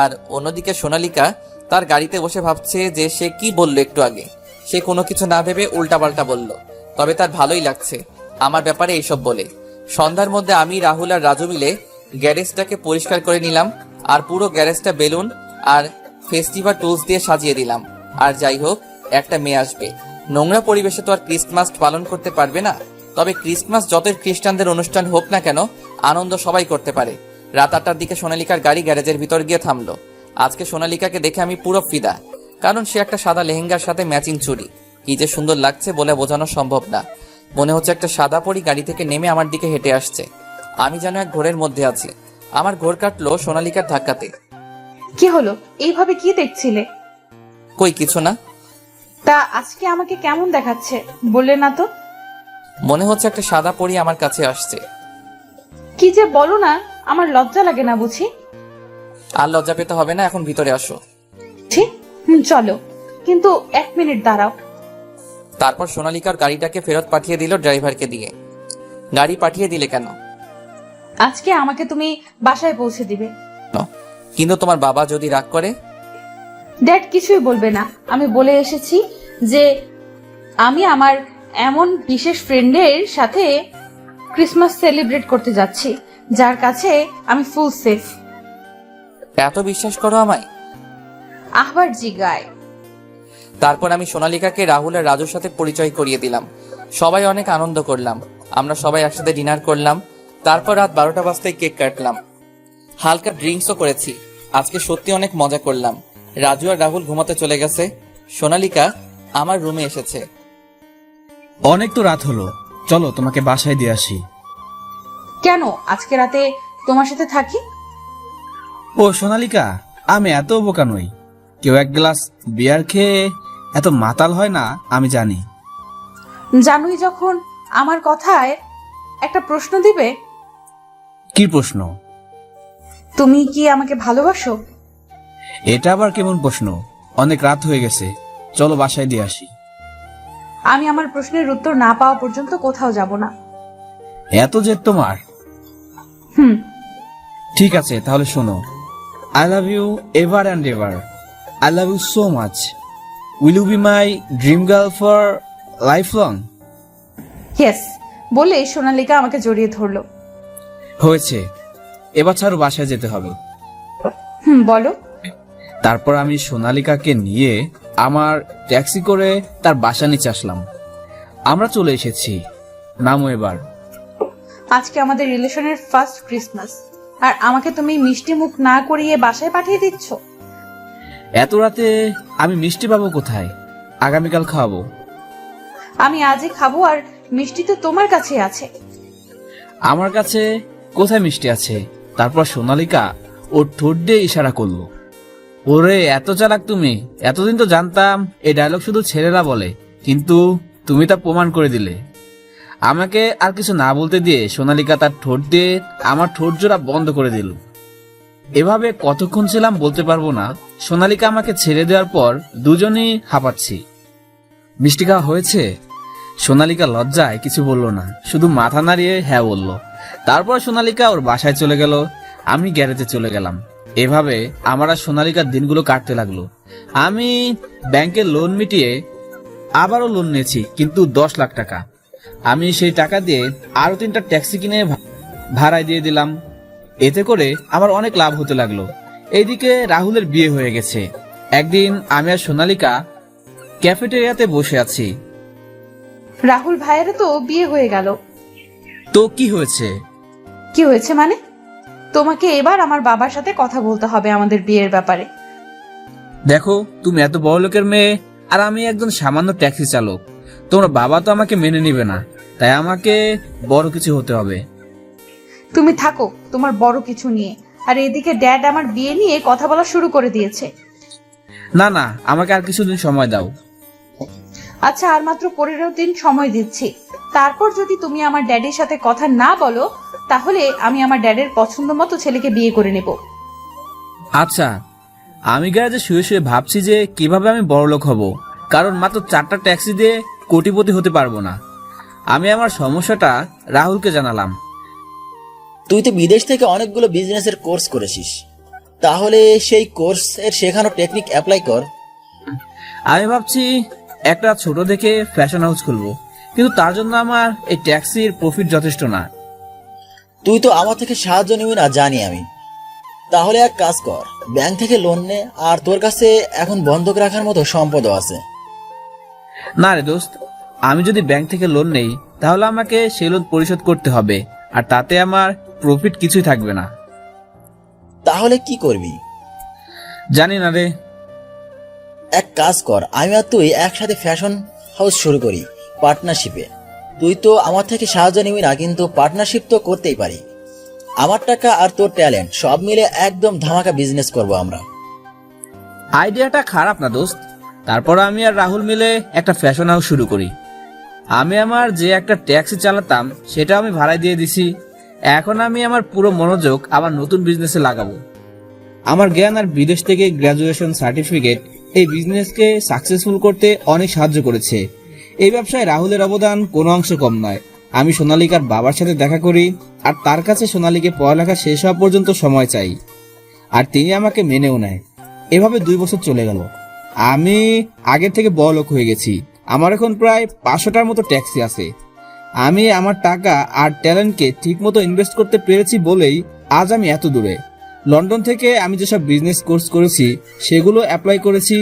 আর অন্যদিকে সোনালিকা তার গাড়িতে বসে ভাবছে যে সে কি বললো একটু আগে। সে কোনো কিছু না ভেবে উল্টাপাল্টা বলল, তবে তার ভালোই লাগছে আমার ব্যাপারে এইসব বলে। সন্ধ্যার মধ্যে আমি, রাহুল আর রাজু মিলে গ্যারেজটাকে পরিষ্কার করে নিলাম, আর পুরো গ্যারেজটা বেলুন আর ফেস্টিভাল টুলস দিয়ে সাজিয়ে দিলাম। আর যাই হোক, একটা মেয়ে আসবে, নোংরা পরিবেশে তো আর ক্রিসমাস পালন করতে পারবে না। তবে ক্রিসমাস যতই খ্রিস্টানদের অনুষ্ঠান হোক না কেন, আনন্দ সবাই করতে পারে। রাত 8টার দিকে সোনালিকার গাড়ি গ্যারেজের ভিতর গিয়ে থামলো। আজকে সোনালিকাকে দেখে আমি পুরো ফিদা, কারণ সে একটা সাদা লেহেঙ্গার সাথে ম্যাচিং চুড়ি। কি যে সুন্দর লাগছে বলে বোঝানো সম্ভব না। মনে হচ্ছে একটা সাদা পরি গাড়ি থেকে নেমে আমার দিকে হেঁটে আসছে। আমি যেন এক ঘোরের মধ্যে আছি। আমার ঘোর কাটলো সোনালিকার ধাক্কাতে। কি হলো? এইভাবে কি দেখছিলে? কই কিছু না। তা আজকে আমাকে কেমন দেখাচ্ছে বললে না তো? মনে হচ্ছে একটা সাদা পরী আমার কাছে আসছে। কি যে বলো না, আমার লজ্জা লাগে না বুঝি? আর লজ্জা পেতে হবে না, এখন ভিতরে আসো। ঠিক, চলো, কিন্তু 1 মিনিট দাঁড়াও। তারপর সোনালিকার গাড়িটাকে ফেরত পাঠিয়ে দিল ড্রাইভারকে দিয়ে। গাড়ি পাঠিয়ে দিলে কেন? আজকে আমাকে তুমি বাসায় পৌঁছে দিবে। কিন্তু তোমার বাবা যদি রাগ করে? ড্যাড কিছুই বলবে না। আমি বলে এসেছি যে আমি আমার এমন বিশেষ ফ্রেন্ডের সাথে ক্রিসমাস সেলিব্রেট করতে যাচ্ছি, যার কাছে আমি ফুল সেফ। এত বিশ্বাস করো আমায়? আহবার জিগায়। তারপর আমি সোনালিকাকে রাহুল আর রাজুর সাথে পরিচয় করিয়ে দিলাম। সবাই অনেক আনন্দ করলাম। আমরা সবাই একসাথে ডিনার করলাম। তারপর রাত 12টা বাজতে কেক কাটলাম। হালকা ড্রিঙ্কসও করেছি। আজকে সত্যি অনেক মজা করলাম। রাজু আর রাহুল ঘুমাতে চলে গেছে। সোনালিকা আমার রুমে এসেছে। অনেক তো রাত হলো, চলো তোমাকে বাসায় দিয়ে আসি। কেন আজকে রাতে তোমার সাথে থাকি? ও সোনালিকা, আমি এত বোকা নই। কেউ এক গ্লাস বিয়ার খেয়ে এত মাতাল হয় না, আমি জানি। জানুই যখন আমার কথায় একটা প্রশ্ন দিবে। কি প্রশ্ন? তুমি কি আমাকে ভালোবাসো? এটা আবার কেমন প্রশ্ন? অনেক রাত হয়ে গেছে, চলো বাসায় দিয়ে আসি। আমি আমার প্রশ্নের উত্তর না পাওয়া পর্যন্ত কোথাও যাব না। এত জেদ তোমার? হুম। ঠিক আছে, তাহলে শোনো। I love you ever and ever. I love you so much. Will you be my dream girl for life long? Yes বলে সোনালিকা আমাকে জড়িয়ে ধরলো। হয়েছে, এবার ছাড়ো, বাসায় যেতে হবে। বলো। তারপর আমি সোনালিকাকে নিয়ে আমার ট্যাক্সি করে তার বাসা নিচে আসলাম। আমরা চলে এসেছি, নামো এবার। আজকে আমাদের রিলেশনের ফার্স্ট ক্রিসমাস, আর আমাকে তুমি মিষ্টি মুখ না করিয়ে বাসায় পাঠিয়ে দিচ্ছ। এত রাতে আমি মিষ্টি পাবো কোথায়? আগামীকাল খাওয়াবো। আমি আজই খাবো, আর মিষ্টি তো তোমার কাছে আছে। আমার কাছে কোথায় মিষ্টি আছে? তারপর সোনালিকা ওর ঠোঁট দিয়ে ইশারা করলো। ওরে এত চালাক তুমি! এতদিন তো জানতাম এই ডায়লগ শুধু ছেলেরা বলে, কিন্তু তুমি তা প্রমাণ করে দিলে। আমাকে আর কিছু না বলতে দিয়ে সোনালিকা তার ঠোঁট দিয়ে আমার ঠোঁট জোড়া বন্ধ করে দিল। এভাবে কতক্ষণ ছিলাম বলতে পারবো না। সোনালিকা আমাকে ছেড়ে দেওয়ার পর দুজনেই হাঁপাচ্ছি। মিষ্টি খাওয়া হয়েছে? সোনালিকা লজ্জায় কিছু বলল না, শুধু মাথা নাড়িয়ে হ্যাঁ বলল। তারপর সোনালিকা ওর বাসায় চলে গেল, আমি গ্যারেজে চলে গেলাম। এভাবে আমার আর সোনালিকার দিনগুলো কাটতে লাগলো। আমি ব্যাংকের লোন মিটিয়ে আবারও লোন নিয়েছি, কিন্তু 10 লাখ টাকা। আমি সেই টাকা দিয়ে আরো 3টা ট্যাক্সি কিনে ভাড়ায় দিয়ে দিলাম। এতে করে আমার অনেক লাভ হতে লাগলো। এইদিকে রাহুলের বিয়ে হয়ে গেছে। একদিন আমি আর সোনালিকা ক্যাফেটেরিয়াতে বসে আছি। রাহুল ভাইয়েরও তো বিয়ে হয়ে গেল। তো কি হয়েছে? কি হয়েছে মানে? তোমাকে এবার আমার বাবার সাথে কথা বলতে হবে আমাদের বিয়ের ব্যাপারে। দেখো, তুমি এত বড় লোকের মেয়ে, আর আমি একজন সামান্য ট্যাক্সি চালক। তোমার বাবা তো আমাকে মেনে নিবে না, তাই আমাকে বড় কিছু হতে হবে। তুমি থাকো তোমার বড় কিছু নিয়ে, আর এদিকে ড্যাড আমার বিয়ে নিয়ে কথা বলা শুরু করে দিয়েছে। না না, আমাকে আর কিছুদিন সময় দাও। আচ্ছা, আর মাত্র 15 দিন সময় দিচ্ছি। তারপর যদি তুমি আমার ড্যাডির সাথে কথা না বলো, তাহলে আমি আমার ড্যাডের পছন্দ মতো ছেলেকে বিয়ে করে নেব। আচ্ছা, আমি গ্যারেজে শুয়ে শুয়ে ভাবছি যে কিভাবে আমি বড়লোক হব, কারণ মাত্র 4টা ট্যাক্সি দিয়ে কোটিপতি হতে পারবো না। আমি আমার সমস্যাটা রাহুলকে জানালাম। তুই তো বিদেশ থেকে অনেকগুলো বিজনেসের কোর্স করেছিস, তাহলে সেই কোর্সের শেখানো টেকনিক অ্যাপ্লাই কর। আমি ভাবছি একটা ছোট দেখে ফ্যাশন হাউস খুলবো, কিন্তু তার জন্য আমার এই ট্যাক্সির প্রফিট যথেষ্ট না। তুই তো আমার থেকে সাহায্য নিবি না জানি আমি। তাহলে এক কাজ কর, ব্যাংক থেকে লোন নে, আর তোর কাছে এখন বন্ধক রাখার মতো সম্পদও আছে। না রে দোস্ত, আমি যদি ব্যাংক থেকে লোন নেই তাহলে আমাকে সেই লোন পরিশোধ করতে হবে, আর তাতে আমার প্রফিট কিছুই থাকবে না। তাহলে কি করবি? জানি না রে। এক কাজ কর, আমি আর তুই একসাথে ফ্যাশন হাউস শুরু করি পার্টনারশিপে। তুই তো আমার থেকে সাহায্য নিবি না, কিন্তু পার্টনারশিপ তো করতেই পারি। আমার টাকা আর তোর ট্যালেন্ট সব মিলে একদম ধামাকা বিজনেস করব আমরা। আইডিয়াটা খারাপ না দোস্ত। তারপর আমি আর রাহুল মিলে একটা ফ্যাশন হাউস শুরু করি। আমি আমার যে একটা ট্যাক্সি চালাতাম সেটা আমি ভাড়ায় দিয়ে দিছি। এখন আমি আমার পুরো মনোযোগ আবার নতুন বিজনেসে লাগাবো। আমার জ্ঞান আর বিদেশ থেকে গ্র্যাজুয়েশন সার্টিফিকেট এই বিজনেসকে সাকসেসফুল করতে অনেক সাহায্য করেছে। এই ব্যবসায় রাহুলের অবদান কোনো অংশ কম নয়। আমি সোনালিকার বাবার সাথে দেখা করি আর তার কাছে সোনালিকে পড়ালেখা শেষ হওয়া পর্যন্ত সময় চাই, আর তিনি আমাকে মেনেও নেয়। এভাবে 2 বছর চলে গেল। আমি আগের থেকে বড়লোক হয়ে গেছি। আমার এখন প্রায় 500টার মতো ট্যাক্সি আছে। আমি আমার টাকা আর ট্যালেন্টকে ঠিকমতো ইনভেস্ট করতে পেরেছি বলেই আজ আমি এত দূরে। লন্ডন থেকে আমি যেসব বিজনেস কোর্স করেছি সেগুলো অ্যাপ্লাই করেছি।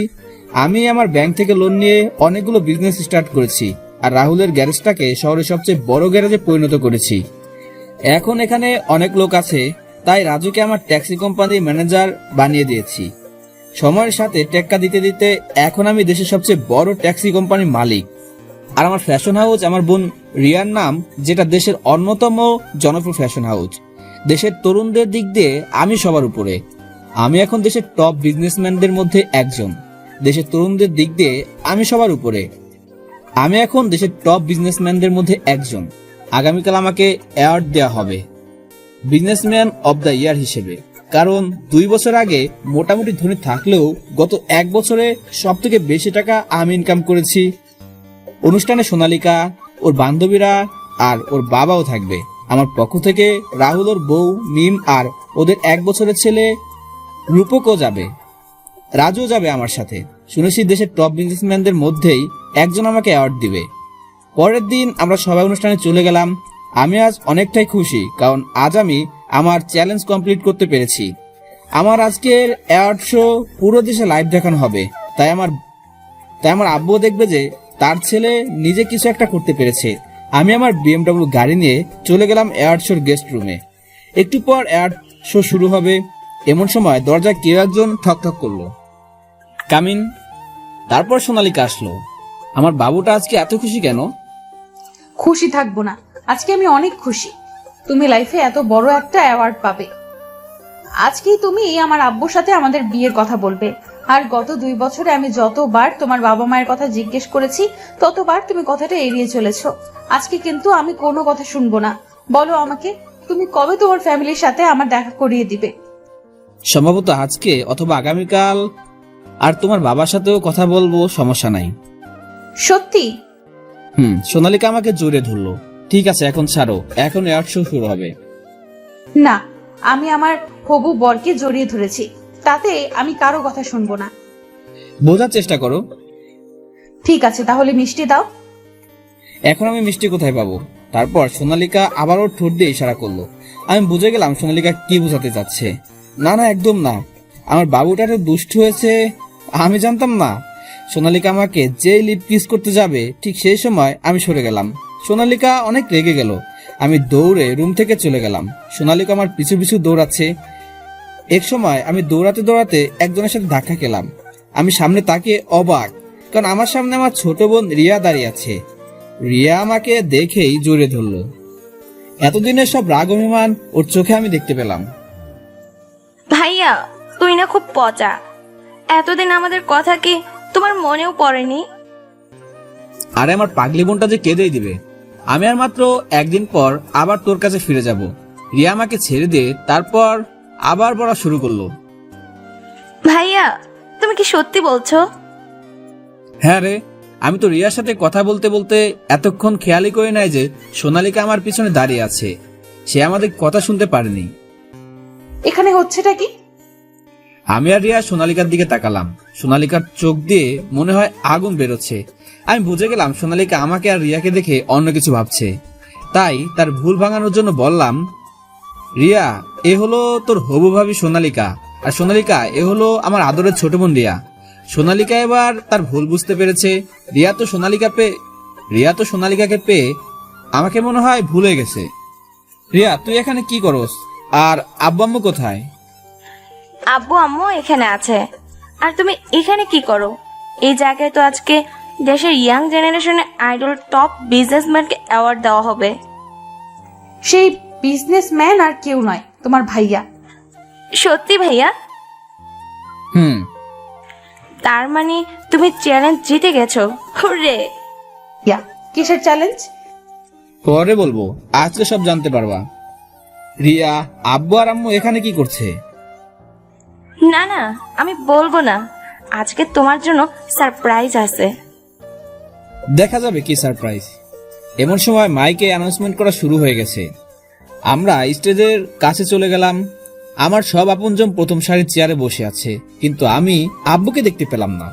আমি আমার ব্যাংক থেকে লোন নিয়ে অনেকগুলো বিজনেস স্টার্ট করেছি, আর রাহুলের গ্যারেজটাকে শহরের সবচেয়ে বড় গ্যারেজে পরিণত করেছি। এখন এখানে অনেক লোক আছে, তাই রাজুকে আমার ট্যাক্সি কোম্পানির ম্যানেজার বানিয়ে দিয়েছি। সময়ের সাথে টেক্কা দিতে দিতে এখন আমি দেশের সবচেয়ে বড় ট্যাক্সি কোম্পানির মালিক। আর আমার ফ্যাশন হাউস আমার বোন রিয়ার নাম, যেটা দেশের অন্যতম জনপ্রিয় ফ্যাশন হাউস। দেশের তরুণদের দিক দিয়ে আমি সবার উপরে। আমি এখন দেশের টপ বিজনেসম্যানদের মধ্যে একজন। দেশের তরুণদের দিক দিয়ে আমি সবার উপরে। আমি এখন দেশের টপ বিজনেসম্যানদের মধ্যে একজন। আগামীকাল আমাকে অ্যাওয়ার্ড দেওয়া হবে বিজনেসম্যান অব দ্য ইয়ার হিসেবে। কারণ 2 বছর আগে মোটামুটি ধনী থাকলেও গত 1 বছরে সব থেকে বেশি টাকা আমি ইনকাম করেছি। অনুষ্ঠানে সোনালিকা, ওর বান্ধবীরা আর ওর বাবাও থাকবে। আমার পক্ষ থেকে রাহুল, ওর বউ মিম আর ওদের 1 বছরের ছেলে রূপকও যাবে। রাজুও যাবে আমার সাথে। শুনেছি দেশের টপ বিজনেসম্যানদের মধ্যেই একজন আমাকে অ্যাওয়ার্ড দিবে। পরের দিন আমরা সবাই অনুষ্ঠানে চলে গেলাম। আমি আজ অনেকটাই খুশি, কারণ আজ আমি আমার চ্যালেঞ্জ কমপ্লিট করতে পেরেছি। আমার আজকের অ্যাওয়ার্ড শো পুরো দেশে লাইভ দেখানো হবে। তাই আমার আব্বুও দেখবে যে তার ছেলে নিজে কিছু একটা করতে পেরেছে। আমি আমার BMW গাড়ি নিয়ে চলে গেলাম অ্যাওয়ার্ড শোর গেস্ট রুমে। একটু পর অ্যাওয়ার্ড শো শুরু হবে। এমন সময় দরজায় কেউ একজন ঠক ঠক করলো। কামিন। তারপর সোনালিকা আসলো। আমার বাবুটা আজকে এত খুশি কেন? খুশি থাকবো না, আজকে আমি অনেক খুশি। তুমি লাইফে এত বড় একটা অ্যাওয়ার্ড পাবে। আজকেই তুমি আমার আব্বুর সাথে আমাদের বিয়ের কথা বলবে। আর গত 2 বছরে আমি যতবার তোমার বাবা মায়ের কথা জিজ্ঞেস করেছি ততবার তুমি কথাটা এড়িয়ে চলেছো। আজকে কিন্তু আমি কোনো কথা শুনবো না। বলো আমাকে, তুমি কবে তোমার ফ্যামিলির সাথে আমার দেখা করিয়ে দিবে? সম্ভবত আজকে অথবা আগামীকাল। আর তোমার বাবার সাথেও কথা বলবো, সমস্যা নাই। সত্যি? সোনালিকা আমাকে জোরে ধরলো। ঠিক আছে, এখন ছাড়ো, এখন অ্যাওয়ার্ড শো শুরু হবে। না, আমি আমার হবু বরকে জড়িয়ে ধরেছি, তাতে আমি কারো কথা শুনবো না। বোঝার চেষ্টা করো। ঠিক আছে, তাহলে মিষ্টি দাও। এখন আমি মিষ্টি কোথায় পাবো? তারপর সোনালিকা আবারও ঠোঁট দিয়ে ইশারা করলো। আমি বুঝে গেলাম সোনালিকা কি বোঝাতে চাচ্ছে। না না, একদম না। আমার বাবুটা এত দুষ্ট হয়েছে আমি জানতাম না। সোনালিকা আমাকে যেই লিপ কিস করতে যাবে ঠিক সেই সময় আমি সরে গেলাম। সোনালিকা অনেক রেগে গেল। আমি দৌড়ে রুম থেকে চলে গেলাম। সোনালিকা আমার পিছু পিছু দৌড়াচ্ছে। এক সময় আমি দৌড়াতে দৌড়াতে একজনের সাথে ধাক্কা খেলাম। আমি সামনে তাকিয়ে অবাক, কারণ আমার সামনে আমার ছোট বোন রিয়া দাঁড়িয়ে আছে। রিয়া আমাকে দেখেই জড়িয়ে ধরলো। এতদিনের সব রাগ অভিমান ওর চোখে আমি দেখতে পেলাম। ভাইয়া, তুই না খুব পচা। এতদিন আমাদের কথা কি তোমার মনেও পড়েনি? আরে আমার পাগলি বোনটা যে কেঁদেই দিবে। আমি আর মাত্র 1 দিন পর আবার তোর কাছে ফিরে যাব। রিয়া আমাকে ছেড়ে দিয়ে তারপর আবার পড়া শুরু করলো। ভাইয়া, তুমি কি সত্যি বলছো? হ্যাঁ রে, আমি তো রিয়ার সাথে কথা বলতে বলতে এতক্ষণ খেয়ালই করে নাই যে সোনালিকা আমার পিছনে দাঁড়িয়ে আছে। সে আমাদের কথা শুনতে পারেনি। এখানে হচ্ছেটা কি? আমি আর রিয়া সোনালিকার দিকে তাকালাম। সোনালিকার চোখ দিয়ে মনে হয় আগুন বেরোচ্ছে। আমি বুঝে গেলাম সোনালিকা আমাকে আর রিয়াকে দেখে অন্য কিছু ভাবছে। তাই তার ভুল ভাঙানোর জন্য বললাম, রিয়া, এ হলো তোর হবু ভাবি সোনালিকা, আর সোনালিকা এ হলো আমার আদরের ছোট বোন রিয়া। সোনালিকা এবার তার ভুল বুঝতে পেরেছে। রিয়া তো সোনালিকাকে পেয়ে আমাকে মনে হয় ভুলে গেছে। রিয়া, তুই এখানে কি করস? আর আব্বু আম্মু কোথায়? আব্বু আম্মু এখানে আছে। আর তুমি এখানে কি করো? এই জায়গায় তো আজকে দেশের ইয়াং জেনারেশনের আইডল টপ বিজনেসম্যানকে অ্যাওয়ার্ড দেওয়া হবে। সেই বিজনেসম্যান আর কেউ নয়, তোমার ভাইয়া। সত্যি ভাইয়া? হুম। তার মানে তুমি চ্যালেঞ্জ জিতে গেছো। হুররে! ইয়া, কিসের চ্যালেঞ্জ? পরে বলবো, আজকে সব জানতে পারবা। রিয়া, আব্বু আর আম্মু এখানে কি করছে? না না, আমি বলবো না। আজকে তোমার জন্য সারপ্রাইজ আছে। দেখা যাবে কি সারপ্রাইজ। এমন সময় মাইকে অ্যানাউন্সমেন্ট করা শুরু হয়ে গেছে। আমরা স্টেজের কাছে চলে গেলাম। আমার সব আপনজন প্রথম সারির চেয়ারে বসে আছে, কিন্তু আমি আব্বুকে দেখতে পেলাম না।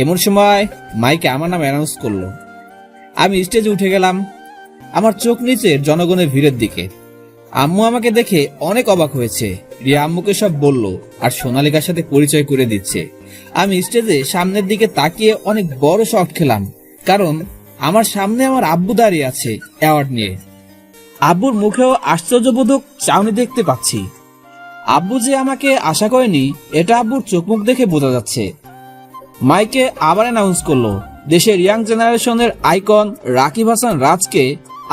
এমন সময় মাইকে আমার নাম অ্যানাউন্স করলো। আমি স্টেজে উঠে গেলাম। আমার চোখ নিচে জনগণের ভিড়ের দিকে। আম্মু আমাকে দেখে অনেক অবাক হয়েছে। রিয়া আম্মুকে সব বলল আর সোনালিকার সাথে পরিচয় করে দিচ্ছে। আমি স্টেজে সামনের দিকে তাকিয়ে অনেক বড় শট খেলাম, কারণ আমার সামনে আমার আব্বু দাঁড়িয়ে আছে অ্যাওয়ার্ড নিয়ে। আব্বুর মুখেও আশ্চর্যবোধক চাউনি দেখতে পাচ্ছি। আব্বু যে আমাকে আশা করেনি এটা আব্বুর চোখ মুখ দেখে বোঝা যাচ্ছে। মাইকে আবার অ্যানাউন্স করলো, দেশের ইয়াং জেনারেশনের আইকন রাকিব হাসান রাজকে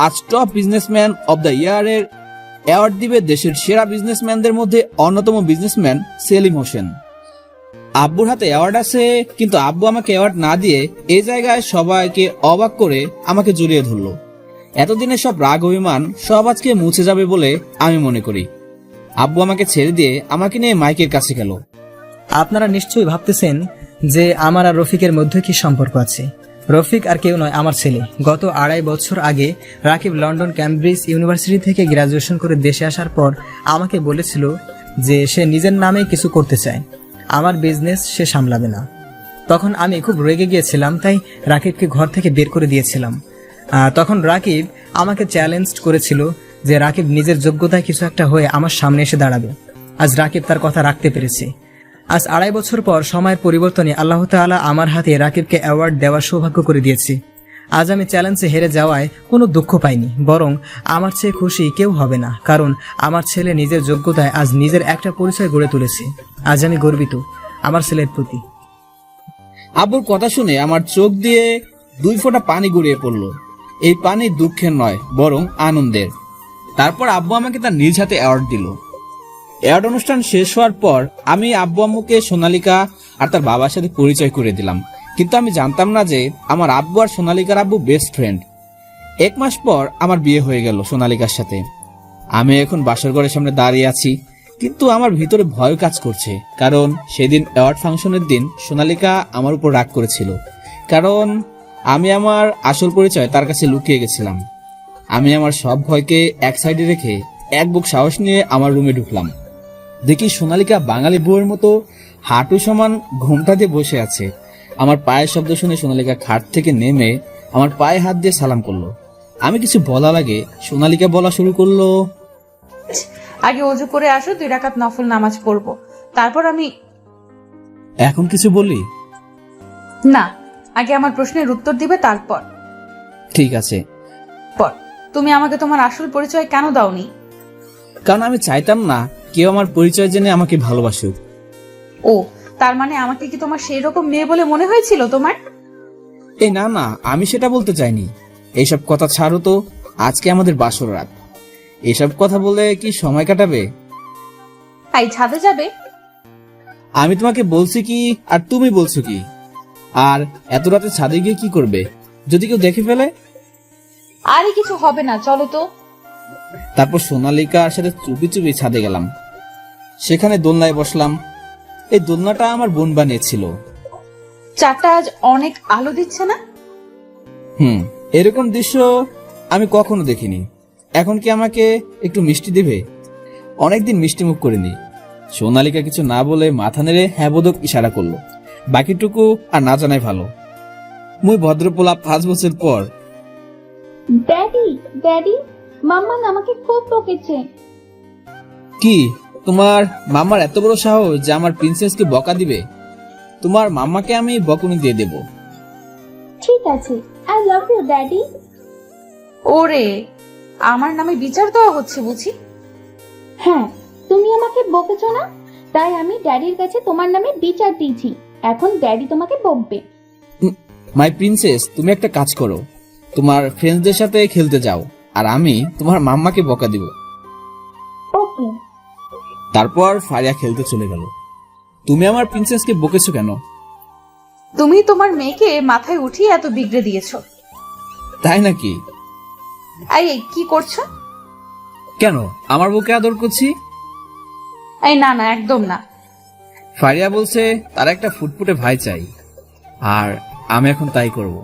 আজ টপ বিজনেসম্যান অব দ্য ইয়ারের অ্যাওয়ার্ড দিবে দেশের সেরা বিজনেসম্যানদের মধ্যে অন্যতম বিজনেসম্যান সেলিম হোসেন। আব্বুর হাতে অ্যাওয়ার্ড আছে, কিন্তু আব্বু আমাকে অ্যাওয়ার্ড না দিয়ে এই জায়গায় সবাইকে অবাক করে আমাকে জড়িয়ে ধরলো। এতদিনের সব রাগ অভিমান সব আজকে মুছে যাবে বলে আমি মনে করি। আব্বু আমাকে ছেড়ে দিয়ে আমাকে নিয়ে মাইকের কাছে গেল। আপনারা নিশ্চয়ই ভাবতেছেন যে আমার আর রফিকের মধ্যে কি সম্পর্ক আছে। রফিক আর কেউ নয়, আমার ছেলে। গত 2.5 বছর আগে রাকিব লন্ডন ক্যামব্রিজ ইউনিভার্সিটি থেকে গ্রাজুয়েশন করে দেশে আসার পর আমাকে বলেছিল যে সে নিজের নামে কিছু করতে চায়, আমার বিজনেস সে সামলাবে না। তখন আমি খুব রেগে গিয়েছিলাম, তাই রাকিবকে ঘর থেকে বের করে দিয়েছিলাম। তখন রাকিব আমাকে চ্যালেঞ্জ করেছিল যে রাকিব নিজের যোগ্যতায় কিছু একটা হয়ে আমার সামনে এসে দাঁড়াবে। আজ রাকিব তার কথা রাখতে পেরেছে। আজ 2.5 বছর পর সময়ের পরিবর্তনে আল্লাহ তাআলা আমার হাতে রাকিবকে অ্যাওয়ার্ড দেওয়ার সৌভাগ্য করে দিয়েছি। আজ আমি চ্যালেঞ্জে হেরে যাওয়ায় কোনো দুঃখ পাইনি, বরং আমার চেয়ে খুশি কেউ হবে না, কারণ আমার ছেলে নিজের যোগ্যতায় আজ নিজের একটা পরিচয় গড়ে তুলেছে। আজ আমি গর্বিত আমার ছেলের প্রতি। আব্বুর কথা শুনে আমার চোখ দিয়ে 2 ফোঁটা পানি গড়িয়ে পড়ল। এই পানি দুঃখের নয়, বরং আনন্দের। তারপর আব্বু আমাকে তার নিজ হাতে অ্যাওয়ার্ড দিল। অ্যাওয়ার্ড অনুষ্ঠান শেষ হওয়ার পর আমি আব্বু আম্মুকে সোনালিকা আর তার বাবার সাথে পরিচয় করে দিলাম, কিন্তু আমি জানতাম না যে আমার আব্বু আর সোনালিকার আব্বু বেস্ট ফ্রেন্ড। 1 মাস পর আমার বিয়ে হয়ে গেল সোনালিকার সাথে। আমি এখন বাসর ঘরের সামনে দাঁড়িয়ে আছি, কিন্তু আমার ভিতরে ভয় কাজ করছে, কারণ সেদিন অ্যাওয়ার্ড ফাংশনের দিন সোনালিকা আমার উপর রাগ করেছিল, কারণ আমি আমার আসল পরিচয় তার কাছে লুকিয়ে গেছিলাম। আমি আমার সব ভয়কে এক সাইডে রেখে এক বুক সাহস নিয়ে আমার রুমে ঢুকলাম। দেখি সোনালিকা বাঙালি বউয়ের মতো হাঁটু সমান ঘোমটা দিয়ে বসে আছে। আমার পায়ের শব্দ শুনে সোনালিকা খাট থেকে নেমে আমার পায়ে হাত দিয়ে সালাম করলো। আমি কিছু বলার আগে সোনালিকা বলা শুরু করলো, আগে ওযু করে আসো, 2 রাকাত নফল নামাজ পড়বো, তারপর আমি। এখন কিছু বলি? না, আগে আমার প্রশ্নের উত্তর দিবে, তারপর। ঠিক আছে। তুমি আমাকে তোমার আসল পরিচয় কেন দাওনি? কারণ আমি চাইতাম না কেউ আমার পরিচয় জেনে আমাকে ভালোবাসুক। ও, তার মানে আমাকে কি তোমার সেই রকম মেয়ে বলে মনে হয়েছিল তোমার? এই না না, আমি সেটা বলতে চাইনি। এইসব কথা ছাড়ো তো, আজকে আমাদের বাসর রাত। এসব কথা বলে কি সময় কাটাবে? তাই ছাদে যাবে? আমি তোমাকে বলছি কি আর তুমি বলছো কি? আর এত রাতে ছাদে গিয়ে কি করবে যদি কেউ দেখে ফেলে? আরে কিছু হবে না, চলো তো। তারপর সোনালিকার সাথে চুপি চুপি ছাদে গেলাম। সেখানে দোলনায় বসলাম। এই দোলনাটা আমার বোন বানিয়েছিল। চারটা আজ অনেক আলো দিচ্ছে না? এরকম দৃশ্য আমি কখনো দেখিনি। এখন কি আমাকে একটু মিষ্টি দিবে? অনেকদিন মিষ্টি মুখ করিনি। সোনালিকা কিছু না বলে মাথা নেড়ে হ্যাঁ বোধক ইশারা করলো। বাকিটুকু আর না জানাই ভালো। মুই ভদ্রপোলা 5 বছর পর। ড্যাডি ড্যাডি, মাম্মা আমাকে খুব বকেছে। কি তোমার মাম্মার এত বড় সাহস যে আমার প্রিন্সেসকে বকা দিবে? তোমার মাম্মাকে আমি বকুনি দিয়ে দেব। ঠিক আছে, আই লাভ ইউ ড্যাডি। ওরে, আমার নামে বিচার দেওয়া হচ্ছে বুঝি? হ্যাঁ, তুমি আমাকে বকেছো না, তাই আমি ড্যাডির কাছে তোমার নামে বিচার দিয়েছি। এখন ড্যাডি তোমাকে বকবে। মাই প্রিন্সেস, তুমি একটা কাজ করো, তোমার ফ্রেন্ডসদের সাথে খেলতে যাও, আর আমি তোমার মাম্মাকে বকা দিব। ওকে। তারপর ফারিয়া খেলতে চলে গেল। তুমি আমার প্রিন্সেসকে বকেছো কেন? তুমি তোমার মেয়েকে মাথায় উঠিয়ে এত বিগড়ে দিয়েছো। তাই নাকি? এই কি করছো? কেন আমার বুকে আদর করছি? এই না না, একদম না। ফারিয়া বলছে তার একটা ফুটফুটে ভাই চাই, আর আমি এখন তাই করব।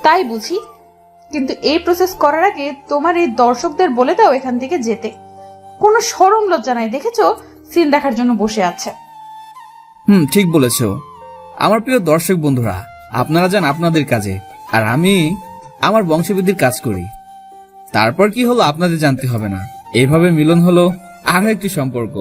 তাই বুঝি, কিন্তু এই প্রসেস করার আগে তোমার এই দর্শকদের বলে দাও এখান থেকে যেতে। কোনো শরম লজ্জা নাই, দেখেছো সিন দেখার জন্য বসে আছে। ঠিক বলেছো। আমার প্রিয় দর্শক বন্ধুরা, আপনারা যান আপনাদের কাজে, আর আমি আমার বংশবৃদ্ধির কাজ করি। তারপর কি হলো আপনাদের জানতে হবে না। এইভাবে মিলন হলো আরো একটি সম্পর্ক।